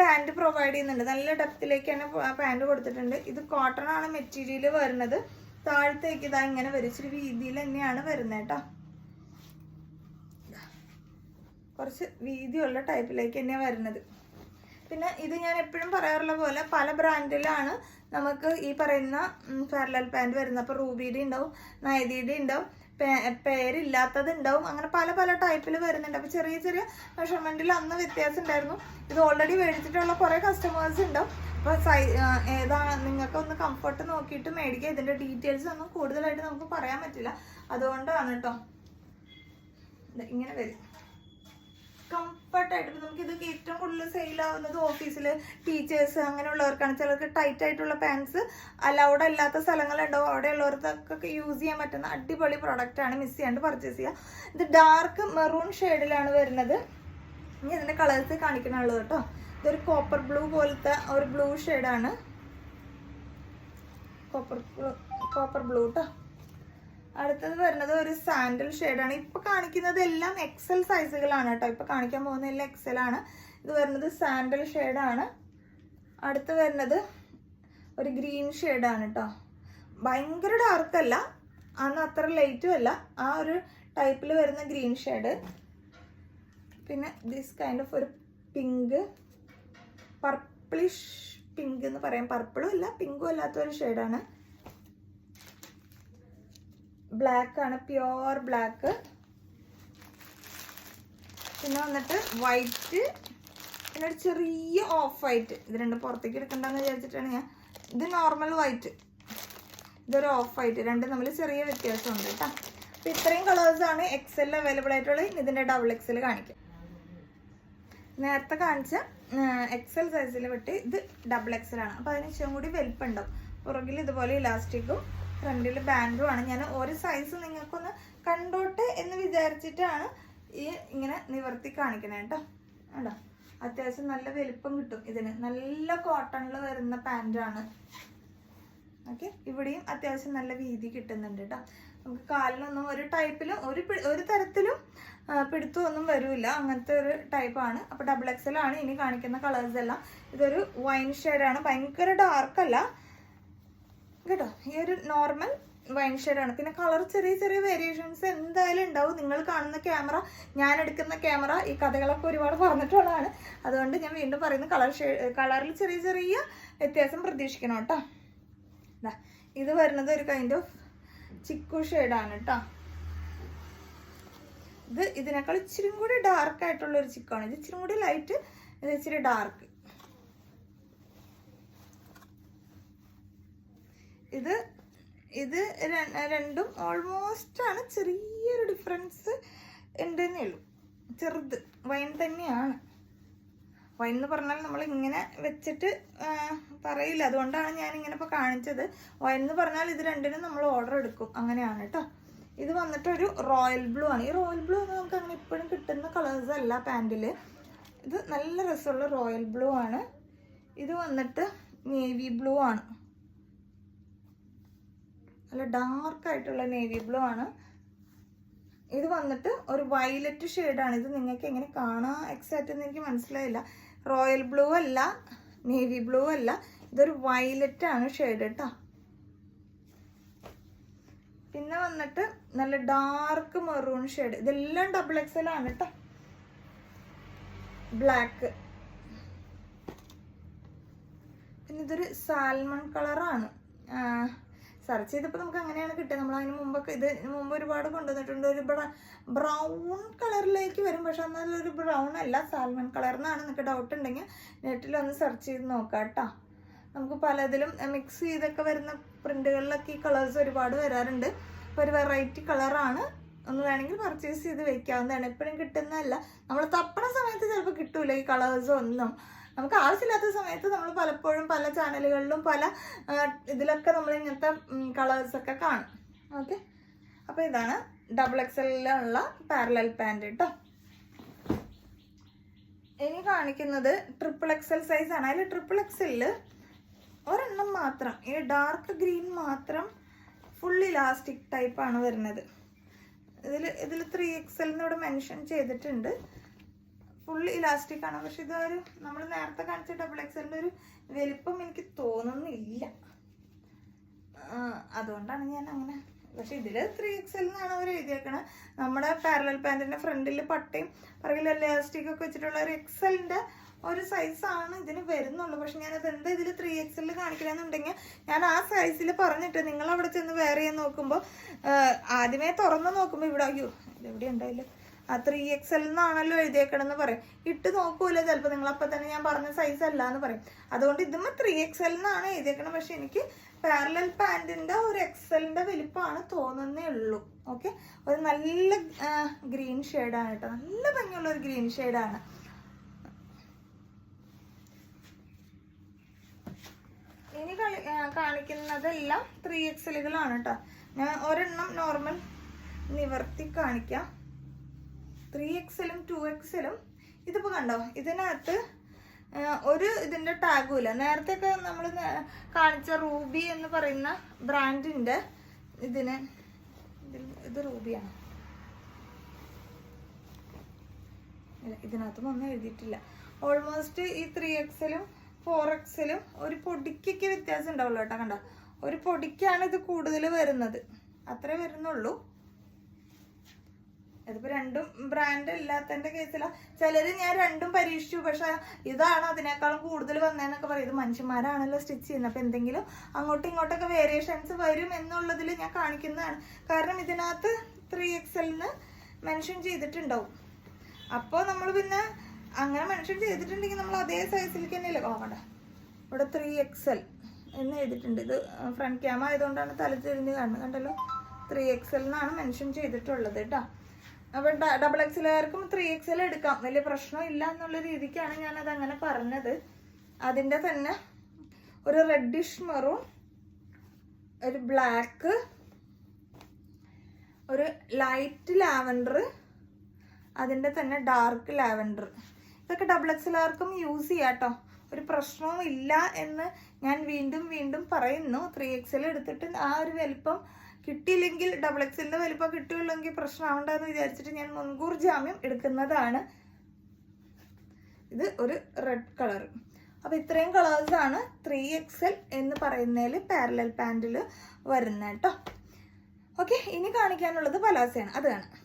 പാൻറ് പ്രൊവൈഡ് ചെയ്യുന്നുണ്ട്. നല്ല ഡെപ്തിലേക്കാണ് പാൻറ് കൊടുത്തിട്ടുണ്ട്. ഇത് കോട്ടൺ ആണ് മെറ്റീരിയൽ വരുന്നത്. താഴത്തേക്ക് ഇതാ ഇങ്ങനെ വരും, ഇച്ചിരി വീതിയിൽ തന്നെയാണ് വരുന്നത് കേട്ടോ. കുറച്ച് വീതിയുള്ള ടൈപ്പിലേക്ക് തന്നെയാണ് വരുന്നത്. പിന്നെ ഇത് ഞാൻ എപ്പോഴും പറയാറുള്ള പോലെ പല ബ്രാൻഡിലാണ് നമുക്ക് ഈ പറയുന്ന പാരലൽ പാൻറ് വരുന്നത്. അപ്പോൾ റൂബിയുടെ ഉണ്ടാവും, നൈതിയുടെ ഉണ്ടാവും, പേരില്ലാത്തത് ഉണ്ടാവും, അങ്ങനെ പല പല ടൈപ്പിൽ വരുന്നുണ്ട്. അപ്പോൾ ചെറിയ ചെറിയ മെഷർമെൻറ്റിൽ അന്ന് വ്യത്യാസം ഉണ്ടായിരുന്നു. ഇത് ഓൾറെഡി മേടിച്ചിട്ടുള്ള കുറേ കസ്റ്റമേഴ്സ് ഉണ്ടാവും. അപ്പോൾ ഏതാണ് നിങ്ങൾക്കൊന്ന് കംഫർട്ട് നോക്കിയിട്ട് മേടിക്കുക. ഇതിൻ്റെ ഡീറ്റെയിൽസ് ഒന്നും കൂടുതലായിട്ട് നമുക്ക് പറയാൻ പറ്റില്ല, അതുകൊണ്ടാണ് കേട്ടോ. ഇങ്ങനെ വരും കംഫർട്ടായിട്ട്. ഇപ്പം നമുക്ക് ഇതൊക്കെ ഏറ്റവും കൂടുതൽ സെയിലാവുന്നത് ഓഫീസിൽ ടീച്ചേഴ്സ് അങ്ങനെയുള്ളവർക്കാണ്. ചിലർക്ക് ടൈറ്റ് ആയിട്ടുള്ള പാൻസ് അലൗഡ് അല്ലാത്ത സ്ഥലങ്ങളുണ്ടാവും, അവിടെയുള്ളവർക്കൊക്കെ യൂസ് ചെയ്യാൻ പറ്റുന്ന അടിപൊളി പ്രൊഡക്റ്റാണ്. മിസ് ചെയ്യാണ്ട് പർച്ചേസ് ചെയ്യുക. ഇത് ഡാർക്ക് മെറൂൺ ഷെയ്ഡിലാണ് വരുന്നത്. ഇനി ഇതിൻ്റെ കളേഴ്സ് കാണിക്കണുള്ളൂ കേട്ടോ. ഇതൊരു കോപ്പർ ബ്ലൂ പോലത്തെ ഒരു ബ്ലൂ ഷെയ്ഡാണ്, കോപ്പർ ബ്ലൂ കേട്ടോ. അടുത്തത് വരുന്നത് ഒരു സാൻഡൽ ഷെയ്ഡാണ്. ഇപ്പൊ കാണിക്കുന്നത് എല്ലാം എക്സൽ സൈസുകളാണ് കേട്ടോ. ഇപ്പൊ കാണിക്കാൻ പോകുന്ന എല്ലാം എക്സൽ ആണ്. ഇത് വരുന്നത് സാൻഡൽ ഷെയ്ഡാണ്. അടുത്ത് വരുന്നത് ഒരു ഗ്രീൻ ഷെയ്ഡാണ് കേട്ടോ. ഭയങ്കര ഡാർക്കല്ല, അന്ന് അത്ര ലൈറ്റും അല്ല, ആ ഒരു ടൈപ്പിൽ വരുന്ന ഗ്രീൻ ഷെയ്ഡ്. പിന്നെ ദിസ് കൈൻഡ് ഓഫ് ഒരു പിങ്ക്, പർപ്പിളിഷ് പിങ്ക് എന്ന് പറയാം. പർപ്പിളും അല്ല പിങ്കും അല്ലാത്ത ഒരു ഷെയ്ഡാണ്. ബ്ലാക്ക് ആണ്, പ്യോർ ബ്ലാക്ക്. പിന്നെ വന്നിട്ട് വൈറ്റ്, പിന്നെ ഒരു ചെറിയ ഓഫ് വൈറ്റ്. ഇത് രണ്ടും പുറത്തേക്ക് എടുക്കണ്ടെന്ന് വിചാരിച്ചിട്ടാണ് ഞാൻ. ഇത് നോർമൽ വൈറ്റ്, ഇതൊരു ഓഫ് വൈറ്റ്. രണ്ടും തമ്മിൽ ചെറിയ വ്യത്യാസമുണ്ട് കേട്ടോ. അപ്പോൾ ഇത്രയും കളേഴ്സാണ് എക്സൽ അവൈലബിൾ ആയിട്ടുള്ളത്. ഇതിൻ്റെ ഡബിൾ എക്സൽ കാണിക്കാം. നേരത്തെ കാണിച്ച എക്സൽ സൈസിൽ വിട്ട് ഇത് ഡബിൾ എക്സൽ ആണ്. അപ്പോൾ അതിന് ഇച്ചിരി കൂടി വലിപ്പമുണ്ടാവും. പുറകിൽ ഇതുപോലെ ഇലാസ്റ്റിക്കും ഫ്രണ്ടിൽ ബാൻഡും ആണ്. ഞാൻ ഒരു സൈസ് നിങ്ങൾക്കൊന്ന് കണ്ടോട്ടെ എന്ന് വിചാരിച്ചിട്ടാണ് ഈ ഇങ്ങനെ നിവർത്തി കാണിക്കണേ കേട്ടോ. കേട്ടോ, അത്യാവശ്യം നല്ല വലിപ്പം കിട്ടും ഇതിന്. നല്ല കോട്ടണിൽ വരുന്ന പാൻറ്റാണ്. ഓക്കെ, ഇവിടെയും അത്യാവശ്യം നല്ല വീതി കിട്ടുന്നുണ്ട് കേട്ടോ. നമുക്ക് കാലിനൊന്നും ഒരു ടൈപ്പിലും ഒരു തരത്തിലും പിടുത്തമൊന്നും വരില്ല, അങ്ങനത്തെ ഒരു ടൈപ്പാണ്. അപ്പോൾ ഡബിൾ എക്സൽ ആണ് ഇനി കാണിക്കുന്ന കളേഴ്സ് എല്ലാം. ഇതൊരു വൈൻ ഷെയ്ഡാണ്, ഭയങ്കര ഡാർക്കല്ല കേട്ടോ. ഈ ഒരു നോർമൽ വൈൻ ഷെയ്ഡാണ്. പിന്നെ കളർ ചെറിയ ചെറിയ വേരിയേഷൻസ് എന്തായാലും ഉണ്ടാവും. നിങ്ങൾ കാണുന്ന ക്യാമറ, ഞാൻ എടുക്കുന്ന ക്യാമറ, ഈ കഥകളൊക്കെ ഒരുപാട് പറഞ്ഞിട്ടുള്ളതാണ്. അതുകൊണ്ട് ഞാൻ വീണ്ടും പറയുന്നു, കളറിൽ ചെറിയ ചെറിയ വ്യത്യാസം പ്രതീക്ഷിക്കണം കേട്ടോ. ഇത് വരുന്നത് ഒരു കൈൻഡ് ഓഫ് ചിക്കു ഷെയ്ഡാണ് കേട്ടോ. ഇത് ഇതിനേക്കാൾ ഇച്ചിരി കൂടി ഡാർക്ക് ആയിട്ടുള്ള ഒരു ചിക്കാണ്. ഇത് ഇച്ചിരി കൂടി ലൈറ്റ്, ഇത് ഇച്ചിരി ഡാർക്ക്. ഇത് രണ്ടും ഓൾമോസ്റ്റ് ആണ്, ചെറിയൊരു ഡിഫറൻസ് ഉണ്ടെന്നേ ഉള്ളൂ, ചെറുത്. വൈൻ തന്നെയാണ്. വൈൻ എന്ന് പറഞ്ഞാൽ നമ്മൾ ഇങ്ങനെ വെച്ചിട്ട് പറയില്ല, അതുകൊണ്ടാണ് ഞാൻ ഇങ്ങനെ ഇപ്പോൾ കാണിച്ചത്. വൈൻ എന്ന് പറഞ്ഞാൽ ഇത് രണ്ടിനും നമ്മൾ ഓർഡർ എടുക്കും, അങ്ങനെയാണ് കേട്ടോ. ഇത് വന്നിട്ട് ഒരു റോയൽ ബ്ലൂ ആണ്. ഈ റോയൽ ബ്ലൂ ഒന്നും നമുക്ക് അങ്ങനെ ഇപ്പോഴും കിട്ടുന്ന കളേഴ്സ് അല്ല പാൻറ്റിൽ. ഇത് നല്ല രസമുള്ള റോയൽ ബ്ലൂ ആണ്. ഇത് വന്നിട്ട് നേവി ബ്ലൂ ആണ്, നല്ല ഡാർക്കായിട്ടുള്ള നേവി ബ്ലൂ ആണ്. ഇത് വന്നിട്ട് ഒരു വയലറ്റ് ഷെയ്ഡാണ്. ഇത് നിങ്ങൾക്ക് എങ്ങനെ കാണാൻ എക്സാക്റ്റ് എന്ന് എനിക്ക് മനസ്സിലായില്ല. റോയൽ ബ്ലൂ അല്ല, നേവി ബ്ലൂ അല്ല, ഇതൊരു വയലറ്റ് ആണ് ഷെയ്ഡ് കേട്ടോ. പിന്നെ വന്നിട്ട് നല്ല ഡാർക്ക് മെറൂൺ ഷെയ്ഡ്. ഇതെല്ലാം ഡബിൾ എക്സൽ ആണ് കേട്ടോ. ബ്ലാക്ക്. പിന്നെ ഇതൊരു സാൽമൺ കളറാണ്. സെർച്ച് ചെയ്തപ്പോൾ നമുക്ക് അങ്ങനെയാണ് കിട്ടിയത്. നമ്മൾ അതിന് മുമ്പൊക്കെ മുമ്പ് ഒരുപാട് കൊണ്ടുവന്നിട്ടുണ്ട്. ഒരു ബ്രൗൺ കളറിലേക്ക് വരും, പക്ഷെ എന്നാലൊരു ബ്രൗൺ അല്ല, സാൽമൺ കളർ എന്നാണ്. നിങ്ങൾക്ക് ഡൗട്ട് ഉണ്ടെങ്കിൽ നെറ്റിലൊന്ന് സെർച്ച് ചെയ്ത് നോക്കാം കേട്ടോ. നമുക്ക് പലതിലും മിക്സ് ചെയ്തൊക്കെ വരുന്ന പ്രിന്റുകളിലൊക്കെ ഈ കളേഴ്സ് ഒരുപാട് വരാറുണ്ട്. അപ്പോൾ ഒരു വെറൈറ്റി കളറാണ്. ഒന്ന് വേണമെങ്കിൽ പർച്ചേസ് ചെയ്ത് വെക്കാവുന്നതാണ്. എപ്പോഴും കിട്ടുന്നതല്ല, നമ്മൾ തപ്പണ സമയത്ത് ചിലപ്പോൾ കിട്ടൂല ഈ കളേഴ്സ് ഒന്നും. നമുക്ക് ആവശ്യമില്ലാത്ത സമയത്ത് നമ്മൾ പലപ്പോഴും പല ചാനലുകളിലും പല ഇതിലൊക്കെ നമ്മൾ ഇങ്ങനത്തെ കളേഴ്സൊക്കെ കാണും. ഓക്കെ, അപ്പോൾ ഇതാണ് ഡബിൾ എക്സലിലുള്ള പാരലൽ പാൻറ് കേട്ടോ. ഇനി കാണിക്കുന്നത് ട്രിപ്പിൾ എക്സൽ സൈസാണ്. അതിൽ ട്രിപ്പിൾ എക്സലിൽ ഒരെണ്ണം മാത്രം, ഈ ഡാർക്ക് ഗ്രീൻ മാത്രം ഫുൾ ഇലാസ്റ്റിക് ടൈപ്പാണ് വരുന്നത്. ഇതിൽ 3XL എന്ന് ഇവിടെ മെൻഷൻ ചെയ്തിട്ടുണ്ട്. ഫുൾ ഇലാസ്റ്റിക് ആണ്. പക്ഷെ ഇതൊരു നമ്മൾ നേരത്തെ കാണിച്ച ഡബിൾ എക്സലിൻ്റെ ഒരു വലിപ്പം എനിക്ക് തോന്നുന്നില്ല, അതുകൊണ്ടാണ് ഞാൻ അങ്ങനെ. പക്ഷെ ഇതിൽ 3XL എന്നാണ് അവർ എഴുതിയേക്കണത്. നമ്മുടെ പാരലൽ പാൻറ്റിൻ്റെ ഫ്രണ്ടിൽ പട്ടയും പുറകിൽ ഇലാസ്റ്റിക് ഒക്കെ വെച്ചിട്ടുള്ള ഒരു എക്സലിൻ്റെ ഒരു സൈസാണ് ഇതിന് വരുന്നുള്ളൂ. പക്ഷെ ഞാനത് എന്താ ഇതിൽ 3XL കാണിക്കണമെന്നുണ്ടെങ്കിൽ ഞാൻ ആ സൈസിൽ പറഞ്ഞിട്ട് നിങ്ങൾ അവിടെ ചെന്ന് വേറെ ചെയ്യാൻ നോക്കുമ്പോൾ ആദ്യമേ തുറന്ന് നോക്കുമ്പോൾ ഇവിടെ അയ്യോ ഇതെവിടെ ഉണ്ടായില്ല, ആ 3XL എന്നാണല്ലോ എഴുതിയേക്കണമെന്ന് പറയും. ഇട്ട് നോക്കൂല ചിലപ്പോൾ നിങ്ങൾ അപ്പം തന്നെ ഞാൻ പറഞ്ഞ സൈസ് അല്ല എന്ന് പറയും. അതുകൊണ്ട് ഇതുമ്പോൾ 3XL എന്നാണ് എഴുതിയേക്കണം. പക്ഷെ എനിക്ക് പാരലൽ പാൻറ്റിൻ്റെ ഒരു XL-ൻ്റെ വലിപ്പമാണ് തോന്നുന്നേ ഉള്ളൂ. ഓക്കെ, ഒരു നല്ല ഗ്രീൻ ഷെയ്ഡാണ് കേട്ടോ, നല്ല ഭംഗിയുള്ള ഒരു ഗ്രീൻ ഷെയ്ഡാണ്. ഇനി കാണിക്കുന്നതെല്ലാം 3XL-കളാണ് കേട്ടോ. ഞാൻ ഒരെണ്ണം നോർമൽ നിവർത്തി കാണിക്കാം. 3XL-ഉം 2XL-ഉം ഇതിപ്പോൾ കണ്ടോ, ഇതിനകത്ത് ഒരു ഇതിൻ്റെ ടാഗും ഇല്ല. നേരത്തെ ഒക്കെ നമ്മൾ കാണിച്ച റൂബി എന്ന് പറയുന്ന ബ്രാൻഡിൻ്റെ ഇത് റൂബിയാണ്, ഇതിനകത്തും ഒന്നും എഴുതിയിട്ടില്ല. ഓൾമോസ്റ്റ് ഈ 3XL-ഉം 4XL-ഉം ഒരു പൊടിക്കൊക്കെ വ്യത്യാസം ഉണ്ടാവുള്ളൂ കേട്ടോ. കണ്ടോ, ഒരു പൊടിക്കാണ് ഇത് കൂടുതൽ വരുന്നത്, അത്രേ വരുന്നുള്ളൂ. ഇതിപ്പോൾ രണ്ടും ബ്രാൻഡ് ഇല്ലാത്തതിൻ്റെ കേസിലാണ്. ചിലർ ഞാൻ രണ്ടും പരീക്ഷിച്ചു, പക്ഷെ ഇതാണ് അതിനേക്കാളും കൂടുതൽ വന്നതെന്നൊക്കെ പറയും. ഇത് മനുഷ്യന്മാരാണല്ലോ സ്റ്റിച്ച് ചെയ്യുന്നത്, അപ്പോൾ എന്തെങ്കിലും അങ്ങോട്ടും ഇങ്ങോട്ടൊക്കെ വേരിയേഷൻസ് വരും എന്നുള്ളതിൽ ഞാൻ കാണിക്കുന്നതാണ്. കാരണം ഇതിനകത്ത് 3XL-ന്ന് മെൻഷൻ ചെയ്തിട്ടുണ്ടാവും. അപ്പോൾ നമ്മൾ പിന്നെ അങ്ങനെ മെൻഷൻ ചെയ്തിട്ടുണ്ടെങ്കിൽ നമ്മൾ അതേ സൈസിലേക്ക് തന്നെയല്ലേ നോക്കണ്ട. ഇവിടെ 3XL എന്ന് എഴുതിയിട്ടുണ്ട്. ഇത് ഫ്രണ്ട് ക്യാമ ആയതുകൊണ്ടാണ് തലത്തിരിഞ്ഞ് കാണുന്നത്. കണ്ടല്ലോ, 3XL എന്നാണ് മെൻഷൻ ചെയ്തിട്ടുള്ളത് കേട്ടോ. അപ്പോൾ XXL-കാർക്കും 3XL എടുക്കാം, വലിയ പ്രശ്നമില്ല എന്നുള്ള രീതിക്കാണ് ഞാനത് അങ്ങനെ പറഞ്ഞത്. അതിൻ്റെ തന്നെ ഒരു റെഡിഷ് മെറൂൺ, ഒരു ബ്ലാക്ക്, ഒരു ലൈറ്റ് ലാവൻഡർ, അതിൻ്റെ തന്നെ ഡാർക്ക് ലാവൻഡർ, ഇതൊക്കെ XXL-കാർക്കും യൂസ് ചെയ്യാം കേട്ടോ. ഒരു പ്രശ്നവും ഇല്ല എന്ന് ഞാൻ വീണ്ടും വീണ്ടും പറയുന്നു. 3XL എടുത്തിട്ട് ആ ഒരു വലിപ്പം കിട്ടിയില്ലെങ്കിൽ XXL-ന്റെ വലിപ്പം കിട്ടുകയുള്ളെങ്കിൽ പ്രശ്നമാവണ്ടെന്ന് വിചാരിച്ചിട്ട് ഞാൻ മുൻകൂർ ജാമ്യം എടുക്കുന്നതാണ്. ഇത് ഒരു റെഡ് കളർ. അപ്പോൾ ഇത്രയും കളേഴ്സാണ് 3XL എന്ന് പറയുന്നതിൽ പാരലൽ പാൻറ്റിൽ വരുന്നത് കേട്ടോ. ഓക്കെ, ഇനി കാണിക്കാനുള്ളത് പലാസയാണ്, അത് കാണാം.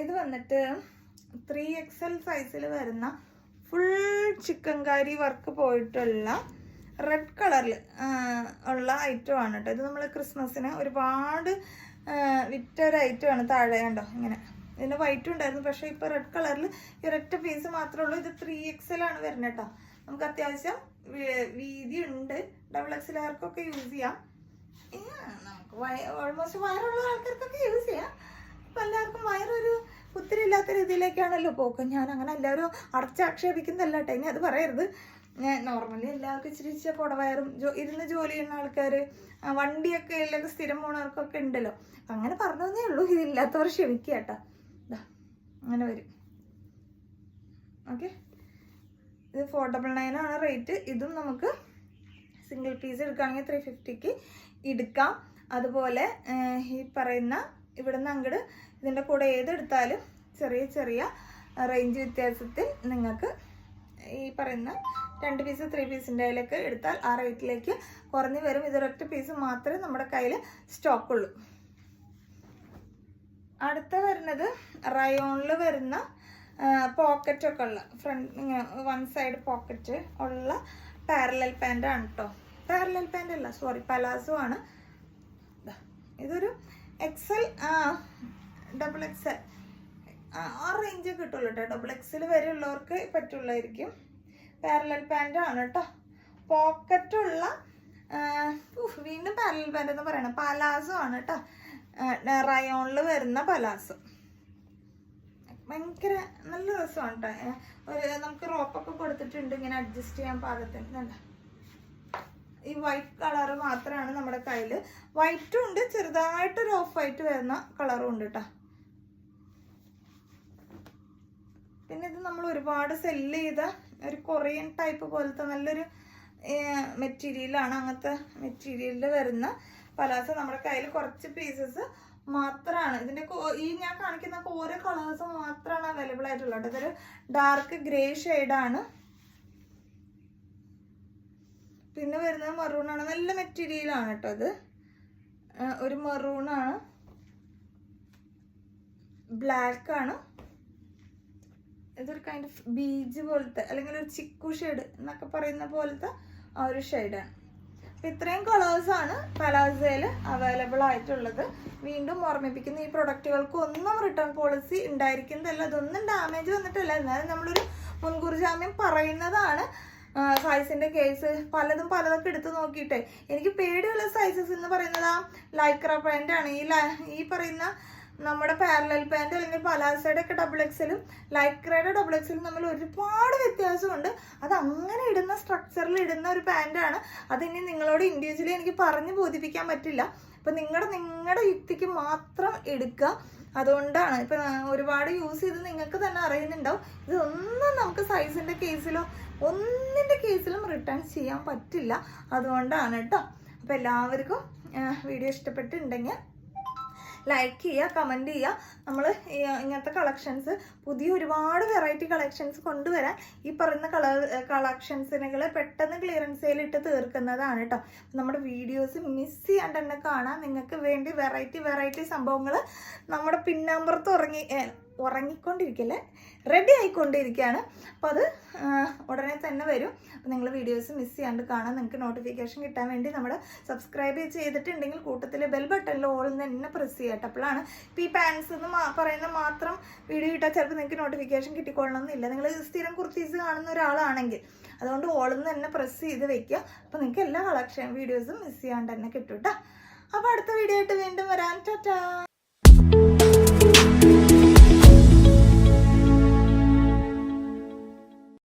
ഇത് വന്നിട്ട് 3XL സൈസിൽ വരുന്ന ഫുൾ ചിക്കൻകാരി വർക്ക് പോയിട്ടുള്ള റെഡ് കളറിൽ ഉള്ള ഐറ്റമാണ് കേട്ടോ. ഇത് നമ്മൾ ക്രിസ്മസിന് ഒരുപാട് വിറ്റ ഒരു ഐറ്റമാണ്. താഴെ കണ്ടോ ഇങ്ങനെ, ഇതിന് വൈറ്റും ഉണ്ടായിരുന്നു, പക്ഷേ ഇപ്പോൾ റെഡ് കളറിൽ ഈ ഒരൊറ്റ പീസ് മാത്രമേ ഉള്ളൂ. ഇത് 3XL ആണ് വരുന്നത് കേട്ടോ. നമുക്ക് അത്യാവശ്യം വീതി ഉണ്ട്, XXL-കാർക്കൊക്കെ യൂസ് ചെയ്യാം. നമുക്ക് ഓൾമോസ്റ്റ് വയറുള്ള ആൾക്കാർക്കൊക്കെ യൂസ് ചെയ്യാം. ഇപ്പം എല്ലാവർക്കും വയറൊരു ഒത്തിരി ഇല്ലാത്ത രീതിയിലേക്കാണല്ലോ പോക്ക്. ഞാൻ അങ്ങനെ എല്ലാവരും അടച്ചാക്ഷേപിക്കുന്നതല്ല കേട്ടോ, ഇനി അത് പറയരുത്. നോർമലി എല്ലാവർക്കും ഇച്ചിരി കുടവയറും ഇരുന്ന് ജോലി ചെയ്യുന്ന ആൾക്കാർ, വണ്ടിയൊക്കെ എല്ലാവർക്കും സ്ഥിരം പോണവർക്കൊക്കെ ഉണ്ടല്ലോ. അപ്പം അങ്ങനെ പറഞ്ഞതേ ഉള്ളൂ, ഇതില്ലാത്തവർ ക്ഷമിക്കുക കേട്ടോ. അങ്ങനെ വരും. ഓക്കെ, ഇത് 499 ആണ് റേറ്റ്. ഇതും നമുക്ക് സിംഗിൾ പീസ് എടുക്കുകയാണെങ്കിൽ 350-ക്ക് എടുക്കാം. അതുപോലെ ഈ പറയുന്ന ഇവിടുന്ന് അങ്ങോട്ട് ഇതിൻ്റെ കൂടെ ഏതെടുത്താലും ചെറിയ ചെറിയ റേഞ്ച് വ്യത്യാസത്തിൽ നിങ്ങൾക്ക് ഈ പറയുന്ന 2 പീസ് 3 പീസിൻ്റെ അതിലേക്ക് എടുത്താൽ ആ റേറ്റിലേക്ക് കുറഞ്ഞു വരും. ഇതൊരൊറ്റ പീസ് മാത്രമേ നമ്മുടെ കയ്യിൽ സ്റ്റോക്കുള്ളൂ. അടുത്ത വരുന്നത് റയോണിൽ വരുന്ന പോക്കറ്റൊക്കെ ഉള്ള ഫ്രണ്ട് ഇങ്ങനെ 1 സൈഡ് പോക്കറ്റ് ഉള്ള പാരലൽ പാൻ്റാണ് കേട്ടോ. പാരലൽ പാൻ്റ് അല്ല, സോറി, പലാസോ ആണ്. ഇതൊരു XL XXL ആ റേഞ്ച് കിട്ടുള്ളൂ കേട്ടോ. XXL വരെ ഉള്ളവർക്ക് പറ്റുള്ളായിരിക്കും. പാരലൽ പാൻ്റ് ആണ് കേട്ടോ. പോക്കറ്റുള്ള വീണ്ടും പാരലൽ പാൻ്റ് എന്ന് പറയണം, പലാസോ ആണ് കേട്ടോ. റയോണിൽ വരുന്ന പലാസോ ഭയങ്കര നല്ല രസമാണ് കേട്ടോ. നമുക്ക് റോപ്പൊക്കെ കൊടുത്തിട്ടുണ്ട് ഇങ്ങനെ അഡ്ജസ്റ്റ് ചെയ്യാൻ പാകത്തിന്. ഈ വൈറ്റ് കളർ മാത്രമാണ് നമ്മുടെ കയ്യിൽ. വൈറ്റും ഉണ്ട്, ചെറുതായിട്ടൊരു ഓഫ് വൈറ്റ് വരുന്ന കളറും ഉണ്ട് കേട്ടോ. പിന്നെ ഇത് നമ്മൾ ഒരുപാട് സെല്ല് ചെയ്ത ഒരു കൊറിയൻ ടൈപ്പ് പോലത്തെ നല്ലൊരു മെറ്റീരിയലാണ്. അങ്ങനത്തെ മെറ്റീരിയലിൽ വരുന്ന പലാസോ നമ്മുടെ കയ്യിൽ കുറച്ച് പീസസ് മാത്രമാണ്. ഇതിൻ്റെ ഈ ഞാൻ കാണിക്കുന്ന ഓരോ കളേഴ്സ് മാത്രമാണ് അവൈലബിൾ ആയിട്ടുള്ളത്. ഇതൊരു ഡാർക്ക് ഗ്രേ ഷെയ്ഡാണ്. പിന്നെ വരുന്നത് മെറൂണാണ്. നല്ല മെറ്റീരിയലാണ് കേട്ടോ. അത് ഒരു മെറൂണാണ്, ബ്ലാക്കാണ്, ഇതൊരു കൈൻഡ് ഓഫ് ബീജ് പോലത്തെ അല്ലെങ്കിൽ ഒരു ചിക്കു ഷെയ്ഡ് എന്നൊക്കെ പറയുന്ന പോലത്തെ ആ ഒരു ഷെയ്ഡാണ്. അപ്പം ഇത്രയും കളേഴ്സാണ് പലാസോയിൽ അവൈലബിൾ ആയിട്ടുള്ളത്. വീണ്ടും ഓർമ്മിപ്പിക്കുന്ന ഈ പ്രൊഡക്റ്റുകൾക്ക് ഒന്നും റിട്ടേൺ പോളിസി ഉണ്ടായിരിക്കുന്നതല്ല. അതൊന്നും ഡാമേജ് വന്നിട്ടില്ല. എന്നാലും നമ്മളൊരു മുൻകൂർ ജാമ്യം പറയുന്നതാണ്. സൈസിൻ്റെ കേസ് പലതൊക്കെ എടുത്ത് നോക്കിയിട്ടേ എനിക്ക് പേടിയുള്ള സൈസസ് എന്ന് പറയുന്നത് ആ ലൈക്ര പാൻ്റാണ്. ഈ പറയുന്ന നമ്മുടെ പാരലൽ പാൻറ് അല്ലെങ്കിൽ പലാസയുടെ ഒക്കെ XXL ലൈക്രയുടെ XXL തമ്മിൽ ഒരുപാട് വ്യത്യാസമുണ്ട്. അത് അങ്ങനെ ഇടുന്ന സ്ട്രക്ചറിൽ ഇടുന്ന ഒരു പാൻറ്റാണ്. അതിനി നിങ്ങളോട് ഇൻഡിവിജ്വലി എനിക്ക് പറഞ്ഞ് ബോധിപ്പിക്കാൻ പറ്റില്ല. അപ്പം നിങ്ങളുടെ യുക്തിക്ക് മാത്രം എടുക്കുക. അതുകൊണ്ടാണ് ഇപ്പം ഒരുപാട് യൂസ് ചെയ്ത് നിങ്ങൾക്ക് തന്നെ അറിയുന്നുണ്ടാവും. ഇതൊന്നും നമുക്ക് സൈസിൻ്റെ കേസിലോ ഒന്നിൻ്റെ കേസിലും റിട്ടേൺ ചെയ്യാൻ പറ്റില്ല. അതുകൊണ്ടാണ് കേട്ടോ. അപ്പം എല്ലാവർക്കും വീഡിയോ ഇഷ്ടപ്പെട്ടിട്ടുണ്ടെങ്കിൽ ലൈക്ക് ചെയ്യുക, കമൻറ്റ് ചെയ്യുക. നമ്മൾ ഇങ്ങനത്തെ കളക്ഷൻസ് പുതിയ ഒരുപാട് വെറൈറ്റി കളക്ഷൻസ് കൊണ്ടുവരാൻ ഈ പറയുന്ന കളക്ഷൻസിനുകൾ പെട്ടെന്ന് ക്ലിയറൻസ് സെയിലിട്ട് തീർക്കുന്നതാണ് കേട്ടോ. നമ്മുടെ വീഡിയോസ് മിസ് ചെയ്യാണ്ട് തന്നെ കാണാം. നിങ്ങൾക്ക് വേണ്ടി വെറൈറ്റി സംഭവങ്ങൾ നമ്മുടെ പിന്നാമ്പുറത്ത് ഉറങ്ങിക്കൊണ്ടിരിക്കല്ലേ, റെഡി ആയിക്കൊണ്ടിരിക്കുകയാണ്. അപ്പോൾ അത് ഉടനെ തന്നെ വരും. അപ്പോൾ നിങ്ങൾ വീഡിയോസ് മിസ് ചെയ്യാണ്ട് കാണാൻ നിങ്ങൾക്ക് നോട്ടിഫിക്കേഷൻ കിട്ടാൻ വേണ്ടി നമ്മൾ സബ്സ്ക്രൈബ് ചെയ്തിട്ടുണ്ടെങ്കിൽ കൂട്ടത്തിൽ ബെൽ ബട്ടണിൽ ഓൾ തന്നെ പ്രസ് ചെയ്യട്ടെ. അപ്പോഴാണ് ഇപ്പോൾ ഈ പാൻസ് എന്ന് പറയുന്ന മാത്രം വീഡിയോ ഇട്ടാൽ ചിലപ്പോൾ നിങ്ങൾക്ക് നോട്ടിഫിക്കേഷൻ കിട്ടിക്കൊള്ളണമെന്നില്ല. നിങ്ങൾ സ്ഥിരം കുർത്തീസ് കാണുന്ന ഒരാളാണെങ്കിൽ അതുകൊണ്ട് ഓൾ തന്നെ പ്രസ് ചെയ്ത് വെക്കുക. അപ്പോൾ നിങ്ങൾക്ക് എല്ലാ കളക്ഷൻ വീഡിയോസും മിസ് ചെയ്യാണ്ട് തന്നെ കിട്ടും കേട്ടോ. അപ്പോൾ അടുത്ത വീഡിയോ ആയിട്ട് വീണ്ടും വരാൻ. ടാറ്റാ.